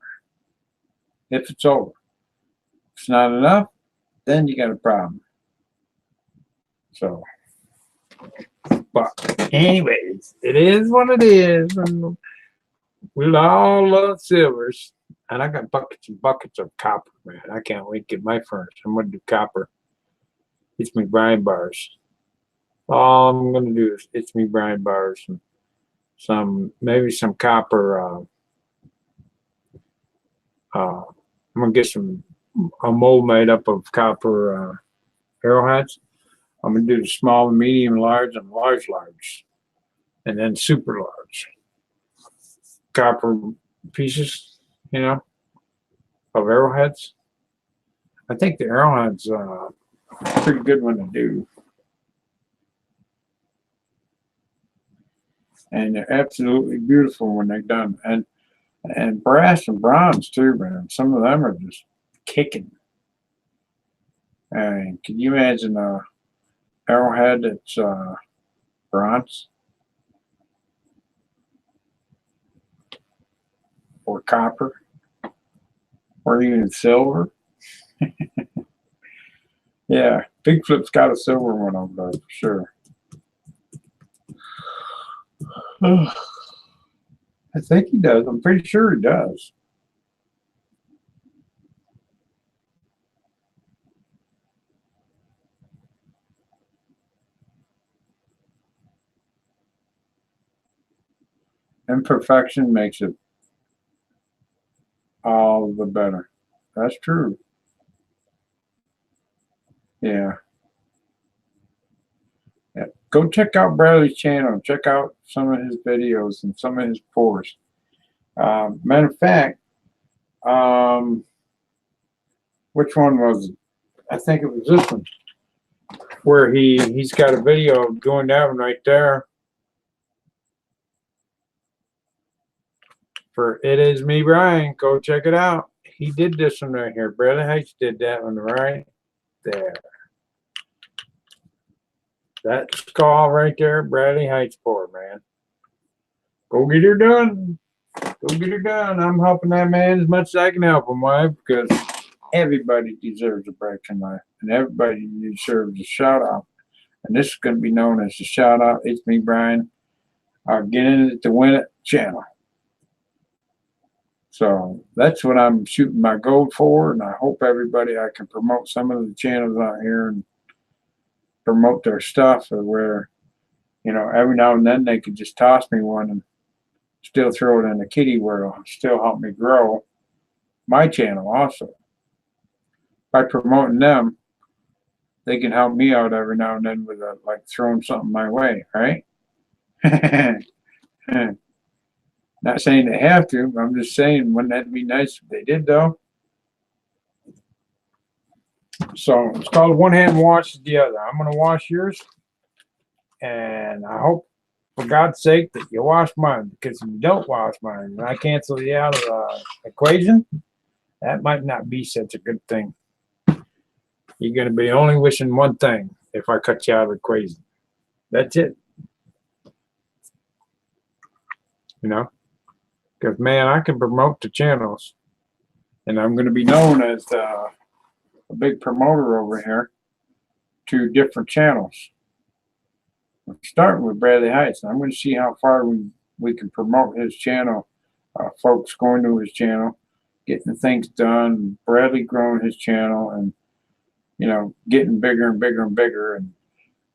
If it's over. If it's not enough, then you got a problem. So, but anyways, it is what it is. And we all love silvers. And I got buckets and buckets of copper, man. I can't wait to get my furnace. I'm going to do copper. It's me Bryan bars. All I'm going to do is it's me Bryan bars and maybe some copper. I'm going to get a mold made up of copper arrowheads. I'm going to do the small, medium, large, and large, and then super large copper pieces, you know, of arrowheads. I think the arrowheads a pretty good one to do. And they're absolutely beautiful when they're done. And brass and bronze too, man. Some of them are just kicking. And can you imagine a arrowhead that's bronze or copper or even silver? Yeah, Big Flip's got a silver one over there for sure. I think he does. I'm pretty sure he does. Imperfection makes it all the better. That's true. Yeah. Yeah. Go check out Bradley's channel. Check out some of his videos and some of his pours. Matter of fact, which one was it? I think it was this one, where he's got a video going down right there. For It Is Me, Bryan. Go check it out. He did this one right here. Bradley Heights did that one right there. That skull right there, Bradley Heights pour, man. Go get her done. Go get her done. I'm helping that man as much as I can help him, wife, because everybody deserves a break in life, and everybody deserves a shout out. And this is going to be known as the shout out. It's me, Bryan. Get in it to win it channel. So that's what I'm shooting my goal for, and I hope everybody, I can promote some of the channels out here and promote their stuff, or where, you know, every now and then they could just toss me one and still throw it in the kitty world, still help me grow. my channel also. By promoting them, they can help me out every now and then with like throwing something my way, right? Not saying they have to, but I'm just saying, wouldn't that be nice if they did, though? So it's called one hand washes the other. I'm going to wash yours, and I hope, for God's sake, that you wash mine, because if you don't wash mine and I cancel you out of the equation, that might not be such a good thing. You're going to be only wishing one thing if I cut you out of the equation. That's it. You know? Because, man, I can promote the channels, and I'm going to be known as a big promoter over here to different channels. I'm starting with Bradley Heights, and I'm going to see how far we can promote his channel. Folks going to his channel, getting things done, Bradley growing his channel, and, you know, getting bigger and bigger and bigger. And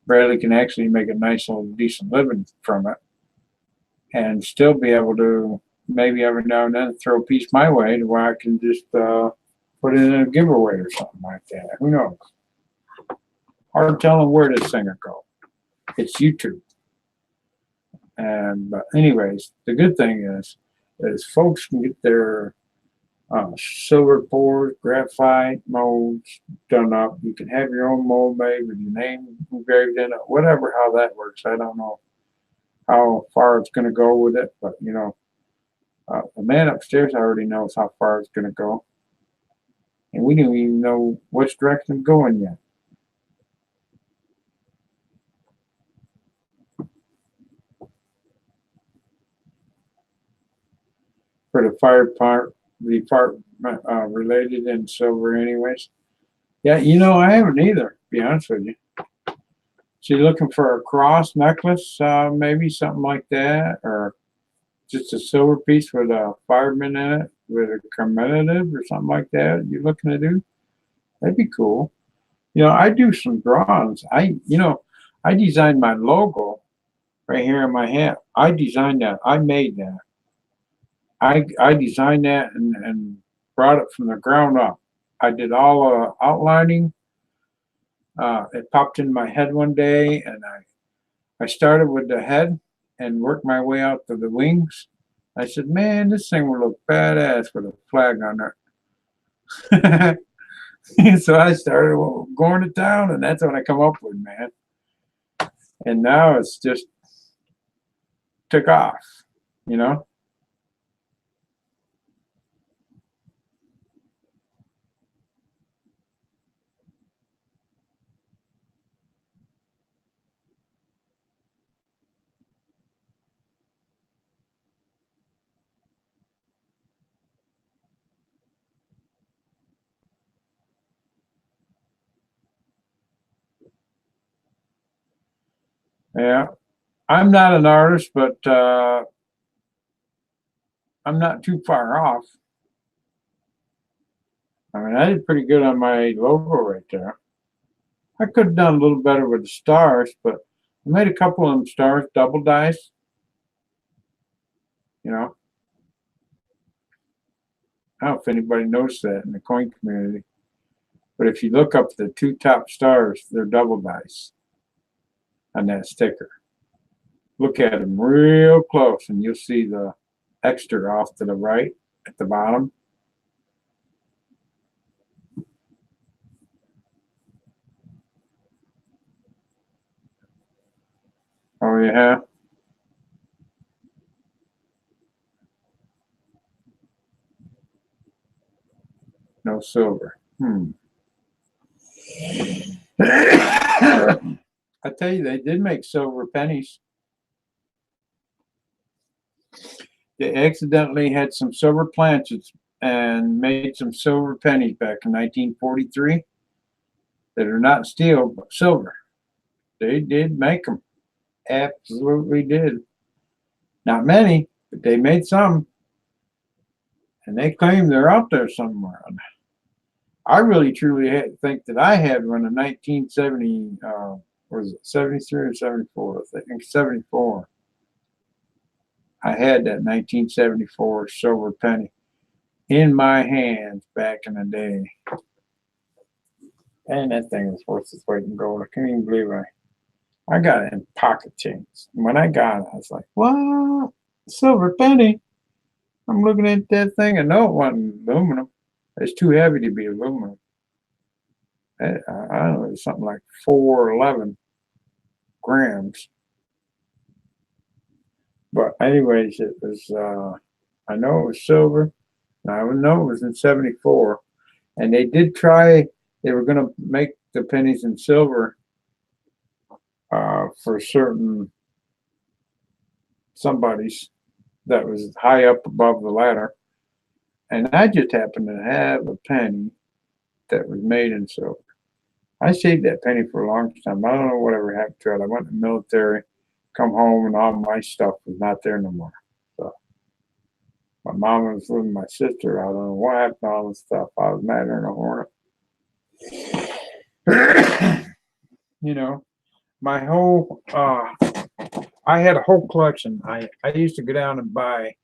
Bradley can actually make a nice little decent living from it, and still be able to maybe every now and then throw a piece my way to where I can just put it in a giveaway or something like that. Who knows? Hard telling where this thing will go. It's YouTube. And but anyways, the good thing is folks can get their silver pours, graphite molds done up. You can have your own mold made with your name engraved in it, whatever, how that works. I don't know how far it's going to go with it, but you know, the man upstairs already knows how far it's going to go, and we don't even know which direction it's going yet. For the fire part, the part related in silver anyways. Yeah, you know, I haven't either, to be honest with you. So you're looking for a cross necklace, maybe something like that, or just a silver piece with a fireman in it, with a commemorative or something like that you're looking to do? That'd be cool. You know, I do some drawings. I designed my logo right here in my hat. I designed that. I made that. I designed that and brought it from the ground up. I did all outlining. It popped in my head one day, and I started with the head and worked my way out to the wings. I said, man, this thing will look badass with a flag on it. So I started going to town, and that's what I come up with, man. And now it's just took off, you know? Yeah. I'm not an artist, but I'm not too far off. I mean, I did pretty good on my logo right there. I could have done a little better with the stars, but I made a couple of them stars, double dice. You know, I don't know if anybody knows that in the coin community, but if you look up the two top stars, they're double dice on that sticker. Look at them real close, and you'll see the extra off to the right at the bottom. Oh, yeah. No silver. I tell you, they did make silver pennies. They accidentally had some silver planchets and made some silver pennies back in 1943 that are not steel, but silver. They did make them. Absolutely did. Not many, but they made some. And they claim they're out there somewhere. I really truly think that I had one in 1970, was it 73 or 74? I think 74. I had that 1974 silver penny. in my hands back in the day. And that thing was worth its weight in gold. I can't even believe I got it in pocket change. When I got it, I was like, what? Silver penny? I'm looking at that thing. I know it wasn't aluminum. It's too heavy to be aluminum. I don't know, it's something like 411 grams. But anyways, it was, I know it was silver. And I know it was in 74. And they did try, they were going to make the pennies in silver for certain somebody's that was high up above the ladder. And I just happened to have a penny that was made in silver. I saved that penny for a long time. I don't know whatever happened to it. I went in the military, come home, and all my stuff was not there no more. So my mom was with my sister. I don't know what happened to all the stuff. I was mad in a hornet. You know, my whole, I had a whole collection. I used to go down and buy,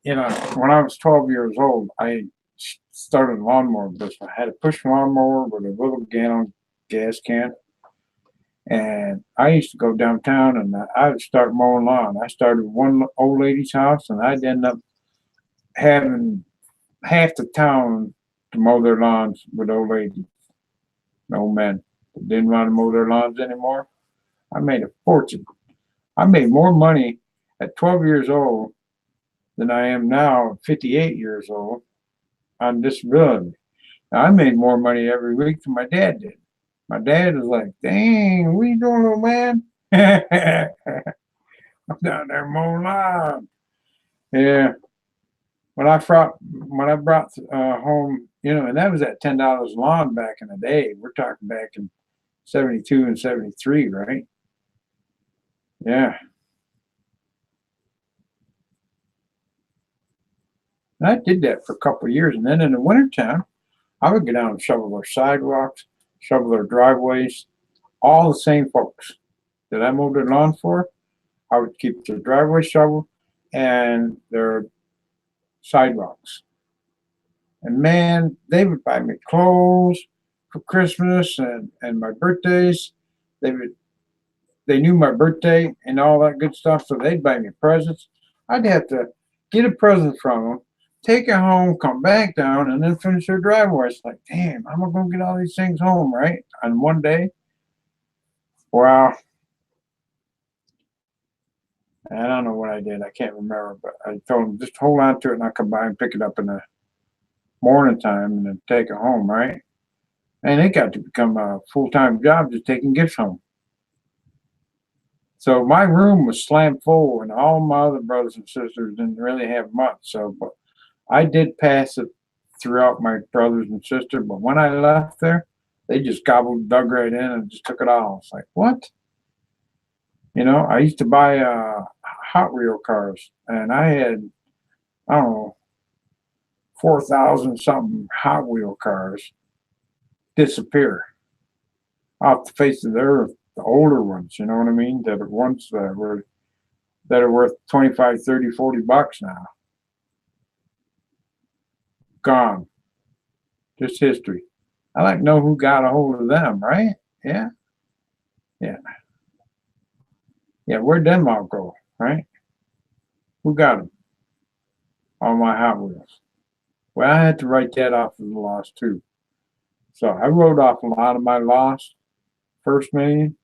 you know, when I was 12 years old, I started a lawnmower business. I had a push lawnmower with a little gallon gas can. And I used to go downtown and I would start mowing lawn. I started one old lady's house and I'd end up having half the town to mow their lawns with old ladies, old men that didn't want to mow their lawns anymore. I made a fortune. I made more money at 12 years old than I am now at 58 years old on disability. Now, I made more money every week than my dad did. My dad was like, dang, what you doing, little man? I'm down there mowing lawn. Yeah. When I brought home, you know, and that was at $10 a lawn back in the day. We're talking back in 72 and 73, right? Yeah. And I did that for a couple of years. And then in the wintertime, I would go down and shovel their sidewalks, shovel their driveways, all the same folks that I mowed their lawn for. I would keep their driveway shoveled and their sidewalks. And man, they would buy me clothes for Christmas and my birthdays. They knew my birthday and all that good stuff, so they'd buy me presents. I'd have to get a present from them, take it home, come back down, and then finish their driveway. It's like, damn, I'm gonna get all these things home, right? On one day. Wow. I don't know what I did. I can't remember, but I told them just hold on to it and I'll come by and pick it up in the morning time and then take it home, right? And it got to become a full-time job just taking gifts home. So my room was slammed full and all my other brothers and sisters didn't really have much. So but I did pass it throughout my brothers and sisters, but when I left there, they just dug right in and just took it all. It's like, what? You know, I used to buy Hot Wheel cars, and I had, I don't know, 4,000 something Hot Wheel cars disappear off the face of the earth. The older ones, you know what I mean? That are ones that are worth 25, 30, 40 bucks now. Gone. Just history. I like to know who got a hold of them, right? Yeah. Yeah. Yeah, where'd them all go, right? Who got them? All my Hot Wheels. Well, I had to write that off as a loss too. So I wrote off a lot of my loss, first million,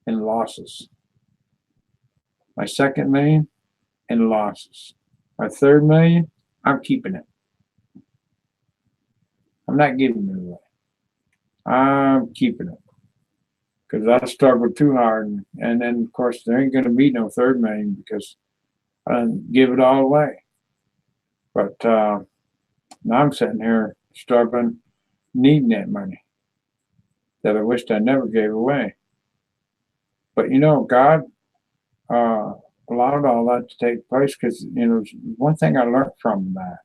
in losses. My second million in losses. My third million, I'm keeping it. I'm not giving it away. I'm keeping it. Because I struggled too hard. And then, of course, there ain't going to be no third million because I didn't give it all away. But now I'm sitting here struggling, needing that money that I wished I never gave away. But, you know, God allowed all that to take place because, you know, one thing I learned from that,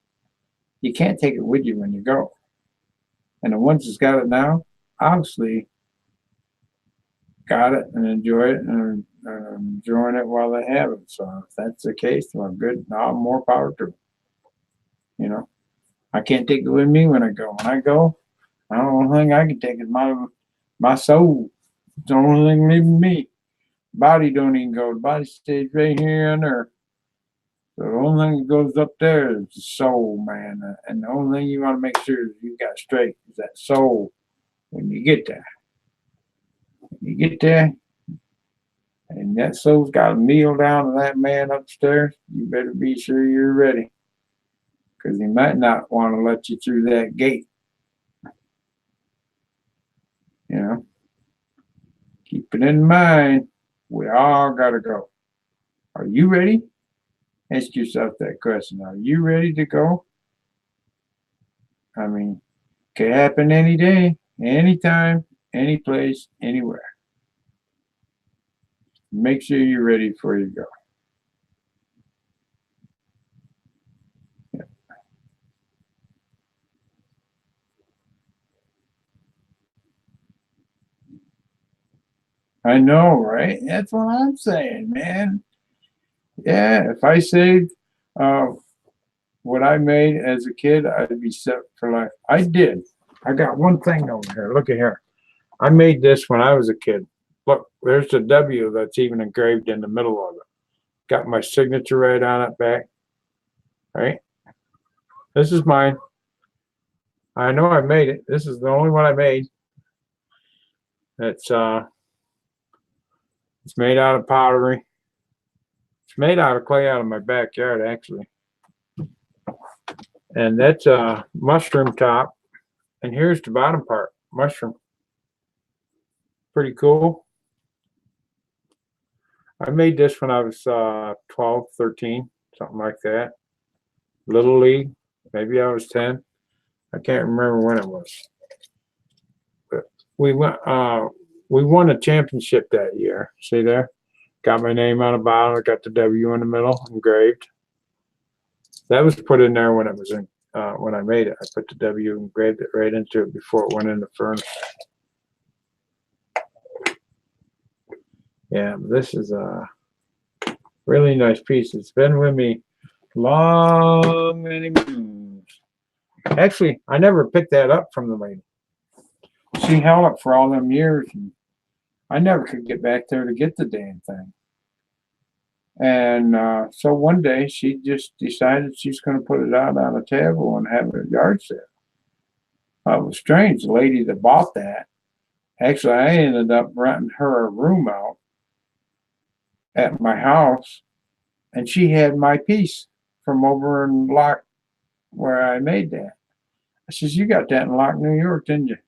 you can't take it with you when you go. And the ones that's got it now, obviously got it and enjoy it and enjoying it while they have it. So if that's the case, well, good. Now more power to it. You know, I can't take it with me when I go. When I go, the only thing I can take is my soul. It's the only thing leaving me. Body don't even go. The body stays right here on earth. So the only thing that goes up there is the soul, man. And the only thing you want to make sure is you got straight is that soul when you get there. When you get there, and that soul's got to kneel down to that man upstairs, you better be sure you're ready. Because he might not want to let you through that gate. You know, keep it in mind, we all got to go. Are you ready? Ask yourself that question. Are you ready to go? I mean, it could happen any day, anytime, any place, anywhere. Make sure you're ready before you go. Yeah. I know, right? That's what I'm saying, man. Yeah, if I saved what I made as a kid, I'd be set for life. I did. I got one thing over here. Look at here. I made this when I was a kid. Look, there's the W that's even engraved in the middle of it. Got my signature right on it back. Right? This is mine. I know I made it. This is the only one I made. It's made out of pottery. It's made out of clay out of my backyard, actually. And that's a mushroom top. And here's the bottom part, mushroom. Pretty cool. I made this when I was 12, 13, something like that. Little League, maybe I was 10. I can't remember when it was. But we won a championship that year. See there? Got my name on the bottom. I got the W in the middle engraved. That was put in there when it was in when I made it. I put the W, engraved it right into it before it went in the furnace. Yeah, this is a really nice piece. It's been with me long many moons. Actually, I never picked that up from the lady. She held it for all them years, and I never could get back there to get the damn thing. And so one day she just decided she's going to put it out on a table and have a yard sale. It was strange. The lady that bought that, actually, I ended up renting her a room out at my house, and she had my piece from over in Locke where I made that. I says, "You got that in Locke, New York, didn't you?"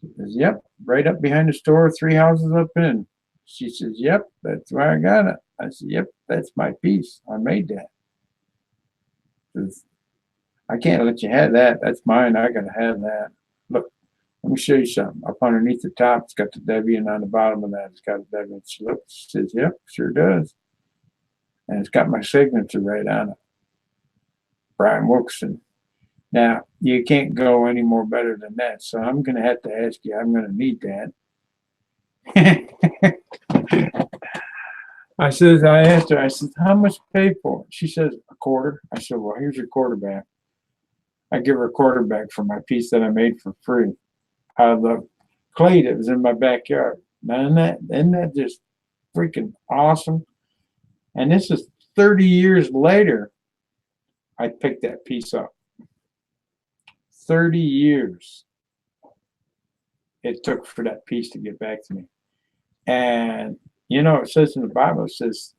She says, "Yep, right up behind the store, 3 houses up in." She says, "Yep, that's where I got it." I said, "Yep, that's my piece. I made that." Says, "I can't let you have that. That's mine. I gotta have that. Look, let me show you something. Up underneath the top, it's got the W, and on the bottom of that, it's got a W." And she looks, she says, "Yep, sure does." And it's got my signature right on it. Bryan Wilkerson. Now, you can't go any more better than that, so I'm going to have to ask you, I'm going to need that. I asked her, I said, "How much to pay for it?" She says, "A quarter." I said, "Well, here's your quarterback." I give her a quarterback for my piece that I made for free out of the clay that was in my backyard. Now, isn't that just freaking awesome? And this is 30 years later, I picked that piece up. 30 years it took for that piece to get back to me. And, you know, it says in the Bible, it says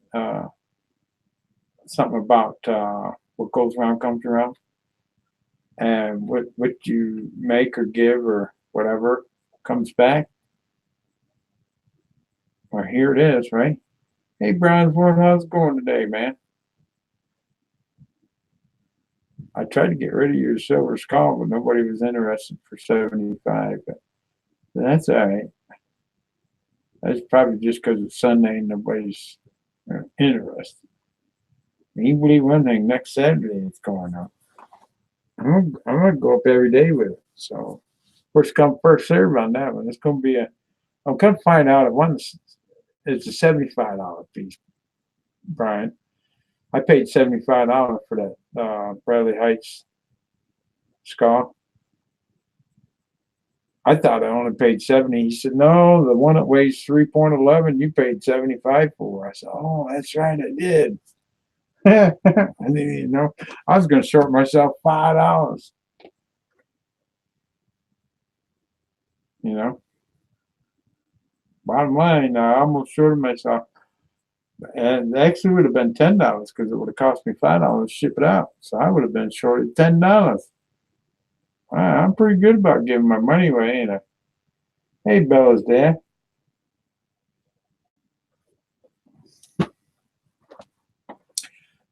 something about what goes around comes around. And what you make or give or whatever comes back. Well, here it is, right? Hey, Brian, how's it going today, man? I tried to get rid of your silver skull, but nobody was interested for 75. But that's all right. That's probably just because it's Sunday and nobody's interested. And you believe one thing, next Saturday it's going up. I'm going to go up every day with it. So first come, first serve on that one. It's going to be I'm going to find out if one's, it's a $75 piece, Brian. I paid $75 for that Bradley Heights Scott. I thought I only paid 70. He said, no, the one that weighs 3.11, you paid 75 for. I said, oh, that's right, I did. I didn't even know. I was going to short myself $5. You know, bottom line, I almost shorted myself. And actually would have been $10 because it would have cost me $5 to ship it out. So I would have been shorted $10. I'm pretty good about giving my money away, ain't I? Hey, Bella's dad.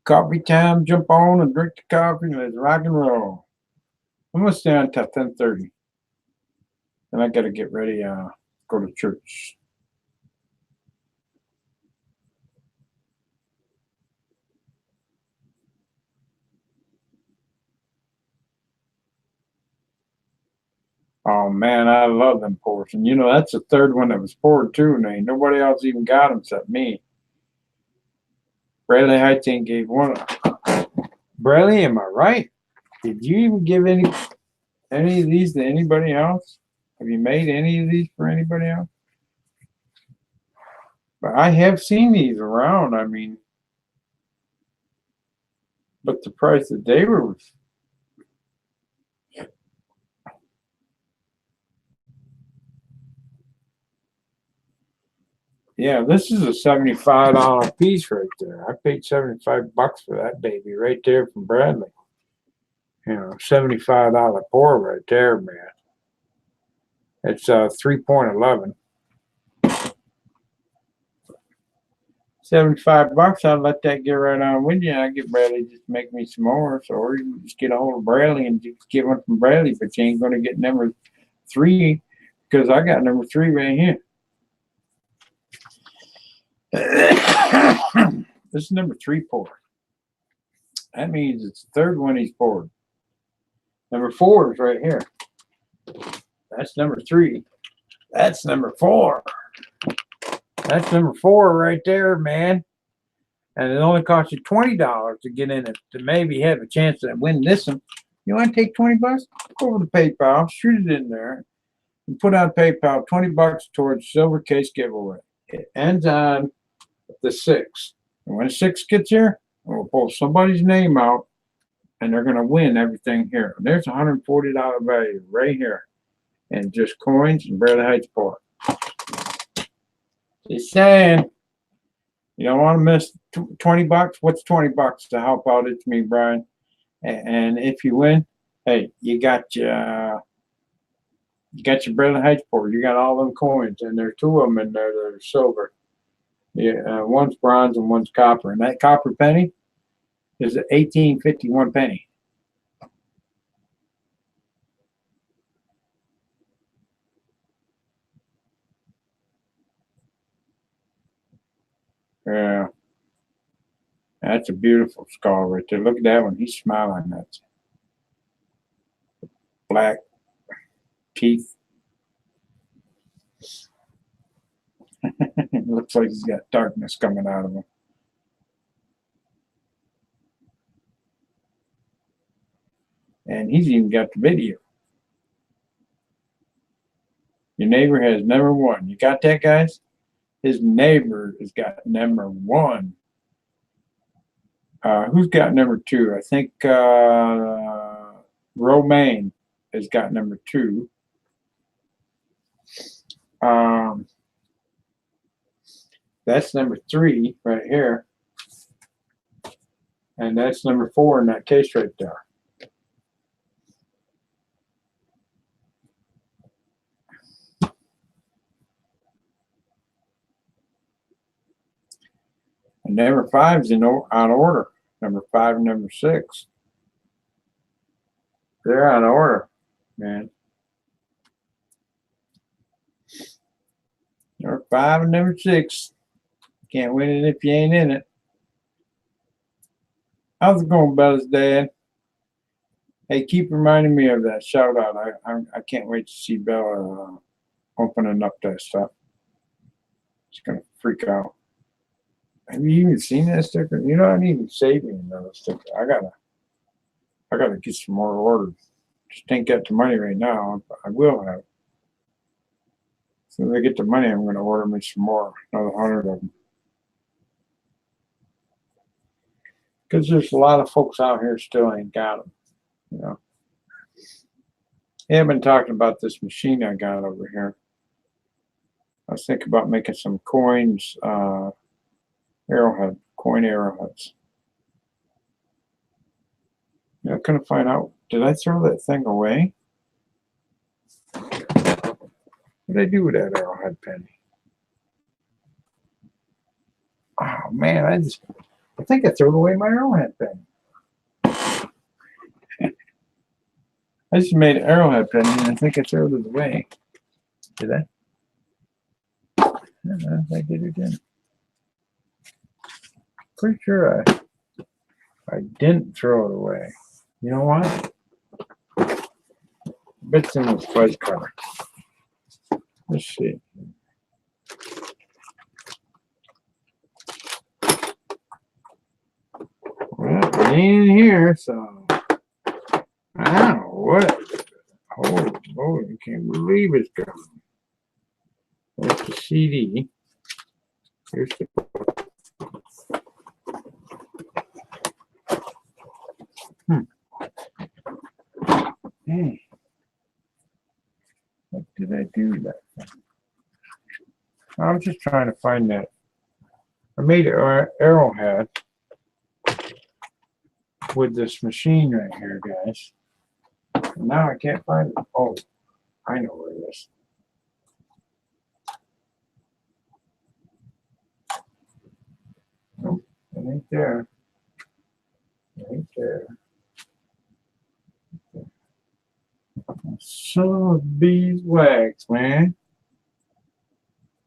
Coffee time, jump on and drink the coffee and let's rock and roll. I'm going to stay on until 10:30. And I got to get ready, go to church. Oh man, I love them pours. And you know, that's the third one that was poured too, and ain't nobody else even got them except me. Bradley Heighting gave one. Bradley, am I right? Did you even give any of these to anybody else? Have you made any of these for anybody else? But I have seen these around, I mean, but the price that they were was. Yeah, this is a $75 piece right there. I paid $75 for that baby right there from Bradley. You know, $75 pour right there, man. It's 3.11. $75. I'll let that get right on with you. I get Bradley just to make me some more. So, or you can just get a hold of Bradley and just get one from Bradley, but you ain't gonna get number 3 because I got number 3 right here. This is number 3 pour. That means it's the third one he's poured. Number 4 is right here. That's number 3. That's number 4. That's number 4 right there, man. And it only costs you $20 to get in it to maybe have a chance to win this one. You want to take $20? Go over to PayPal, shoot it in there, and put on PayPal $20 towards silver case giveaway. It ends on the 6th. And when 6 gets here, we'll pull somebody's name out, and they're going to win everything here. And there's $140 value right here, and just coins and Bradley Heights pour. Just saying, you don't want to miss $20. What's $20 to help out? It's me, Brian. And if you win, hey, you got your Bradley Heights pour. You got all them coins, and there are 2 of them in there that are silver. Yeah, one's bronze and one's copper, and that copper penny is an 1851 penny. Yeah, that's a beautiful skull right there. Look at that one. He's smiling. That's black teeth. It looks like he's got darkness coming out of him. And he's even got the video. Your neighbor has number 1. You got that, guys? His neighbor has got number 1. Who's got number 2? I think Romaine has got number 2. That's number 3 right here. And that's number 4 in that case right there. And number 5 is on order. Number 5 and number 6. They're on order, man. Number 5 and number 6. Can't win it if you ain't in it. How's it going, Bella's dad? Hey, keep reminding me of that shout out. I can't wait to see Bella opening up that stuff. She's gonna freak out. Have you even seen that sticker? You know, I need to save me another sticker. I gotta get some more orders. Just ain't got the money right now. I will have. As soon as I get the money, I'm going to order me some more, another 100 of them. Because there's a lot of folks out here still ain't got them, you know. Yeah, I've been talking about this machine I got over here. I was thinking about making some coins, coin arrowheads. Yeah, I couldn't find out. Did I throw that thing away? What did I do with that arrowhead penny? Oh man, I think I threw away my arrowhead penny. I just made an arrowhead penny and I think I threw it away. Did I? I don't know if I did or didn't. Pretty sure I didn't throw it away. You know what? It's in this fudge cutter. Let's see. Well, it ain't in here, so I don't know what. Oh boy, I can't believe it's gone. There's the CD. Here's the Hey. What did I do with that thing? I was just trying to find that. I made an arrowhead with this machine right here, guys. And now I can't find it. Oh, I know where it is. Nope, it ain't there. It ain't there. Son of beeswax, man.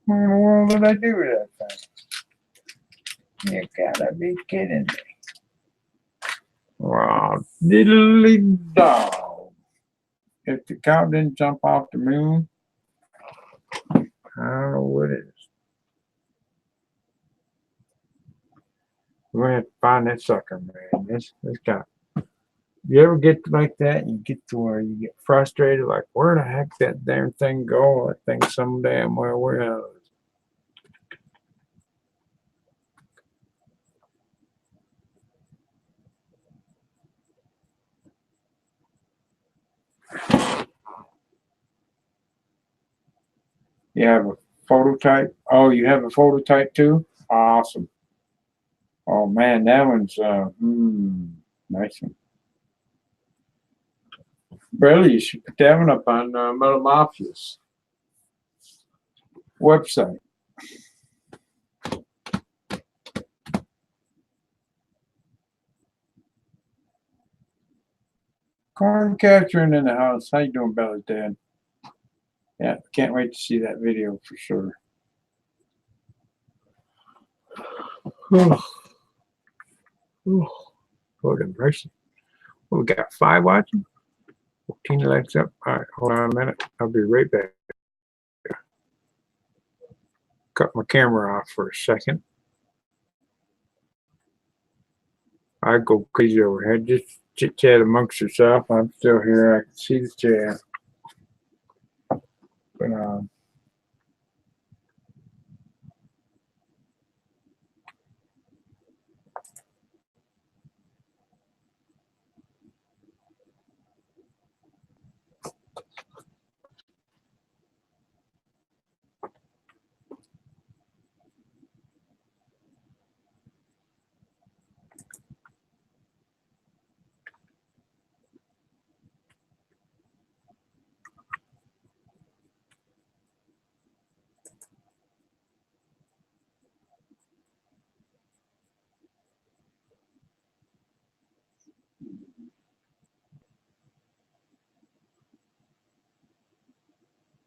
What in the world did I do with that thing? You gotta be kidding me. Wow, diddly dog. If the cow didn't jump off the moon, I don't know what it is. We're gonna have to find that sucker, man. This guy. You ever get like that and you get to where you get frustrated, like where the heck that damn thing go? That thing some damn where else? You have a phototype? Oh, you have a phototype too? Awesome. Oh man, that one's nice one. Really, you should put that one up on Metal Mafia's website. Corn capturing in the house. How you doing, Bella's dad? Yeah, can't wait to see that video for sure. Lord have mercy. Well, we got 5 watching. 14 legs up. All right, hold on a minute. I'll be right back. Cut my camera off for a second. I go crazy over here. Just chit chat amongst yourself. I'm still here. I can see the chat. But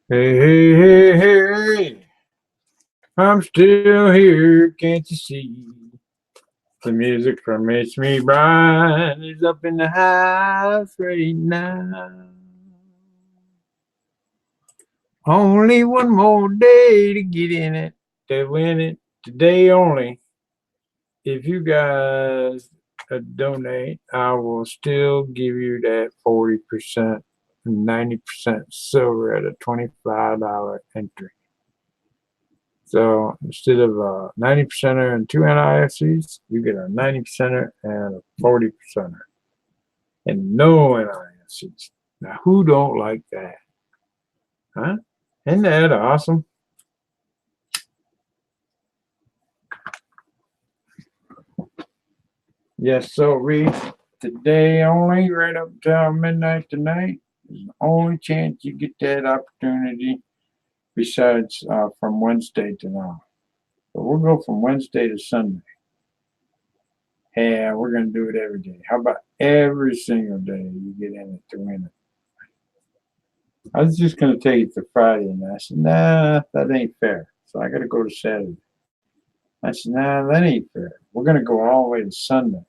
hey. I'm still here, can't you see? The music from It's Me, Bryan, is up in the house right now. Only one more day to get in it, to win it, today only. If you guys donate, I will still give you that 40% and 90% silver at a $25 entry. So instead of a 90%er and 2 NIFCs, you get a 90%er and a 40%er. And no NIFCs. Now, who don't like that? Huh? Isn't that awesome? Yes, so Reed, today only, right up till midnight tonight, is the only chance you get that opportunity besides from Wednesday to now. So we'll go from Wednesday to Sunday. Yeah, we're going to do it every day. How about every single day you get in it to win it? I was just going to take it to Friday, and I said, nah, that ain't fair. So I got to go to Saturday. I said, nah, that ain't fair. We're going to go all the way to Sunday,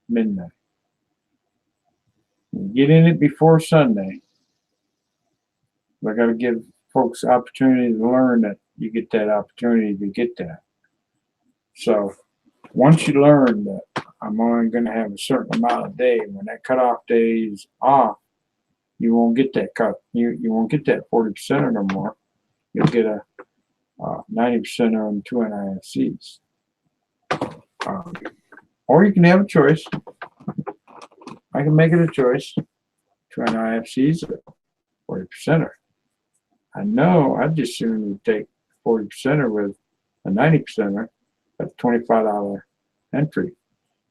midnight. You get in it before Sunday. I got to give folks the opportunity to learn that you get that opportunity to get that. So once you learn that I'm only going to have a certain amount of day, when that cutoff day is off, you won't get that cut. You won't get that 40% no more. You'll get a 90% on 2 NIFCs. Or you can have a choice. I can make it a choice. 2 NIFCs or 40%er. I know I'd just soon take 40%er with a 90%er at $25 entry.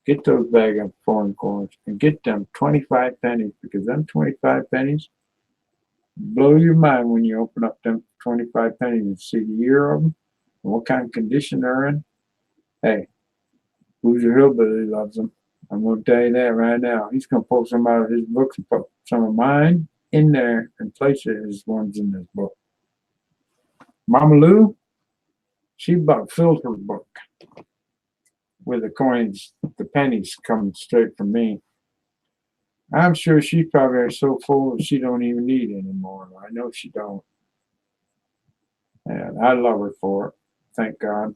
Get those bag of foreign coins and get them 25 pennies, because them 25 pennies blow your mind when you open up them 25 pennies and see the year of them and what kind of condition they're in. Hey, Loser Hillbilly loves them. I'm going to tell you that right now. He's going to pull some out of his books and put some of mine in there and place it as ones in this book. Mama Lou, she bought filled her book with the coins, the pennies coming straight from me. I'm sure she's probably so full that she don't even need anymore. I know she don't. And I love her for it. Thank God.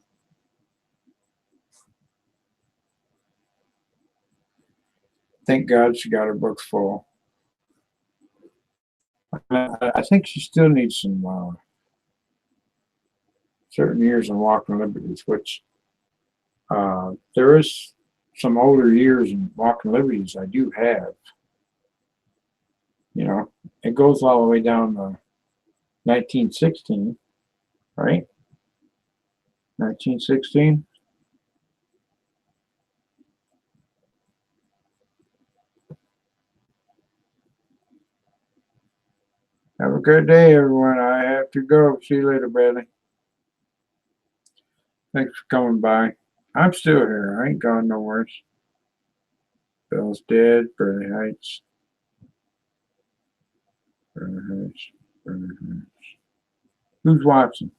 Thank God she got her books full. I think she still needs some certain years in Walking Liberties, which there is some older years in Walking Liberties I do have. You know, it goes all the way down to 1916, right? 1916. Have a good day, everyone. I have to go. See you later, Bradley. Thanks for coming by. I'm still here. I ain't gone nowhere. Bill's dead. Burley Heights. Burley Heights. Burley Heights. Who's watching?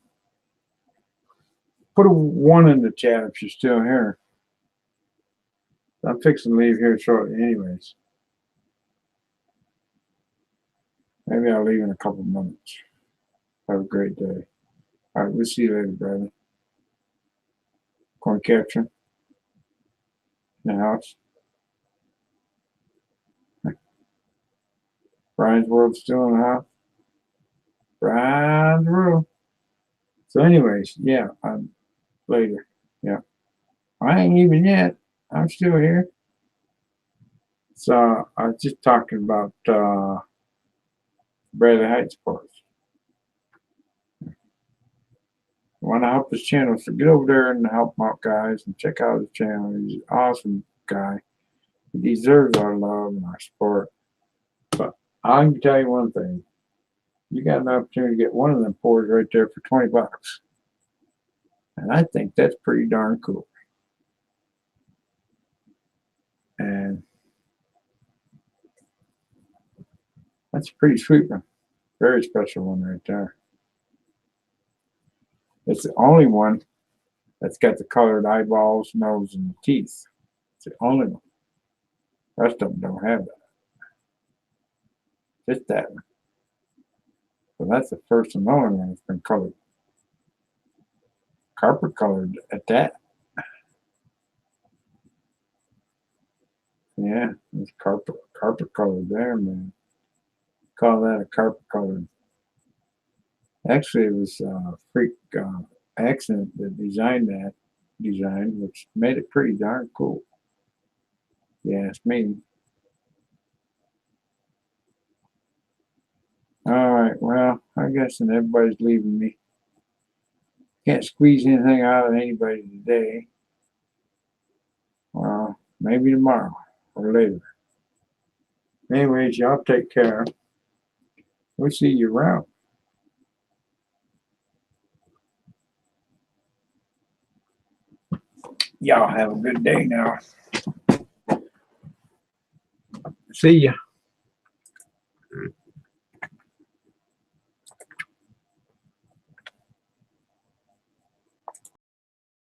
Put a 1 in the chat if you're still here. I'm fixing to leave here shortly anyways. Maybe I'll leave in a couple minutes. Have a great day. All right, we'll see you later, Bradley. Corn capture in the house. Brian's World still in the house. Brian's World. So anyways, yeah, I'm later. Yeah. I ain't even yet. I'm still here. So I was just talking about Bradley Heights Park. Want to help his channel, so get over there and help him out, guys, and check out his channel. He's an awesome guy. He deserves our love and our support. But I can tell you one thing. You got an opportunity to get one of them pours right there for $20. And I think that's pretty darn cool. And that's a pretty sweet one. Very special one right there. It's the only one that's got the colored eyeballs, nose, and teeth. It's the only one. The rest of them don't have that. Just that one. So that's the first and only one that's been colored. Carpet colored at that. Yeah, it's carpet color there, man. Call that a carpet color. Actually, it was a freak accident that designed that design, which made it pretty darn cool. Yeah, it's me. All right, well, I guess everybody's leaving me. Can't squeeze anything out of anybody today. Well, maybe tomorrow or later. Anyways, y'all take care. We'll see you around. Y'all have a good day now. See ya.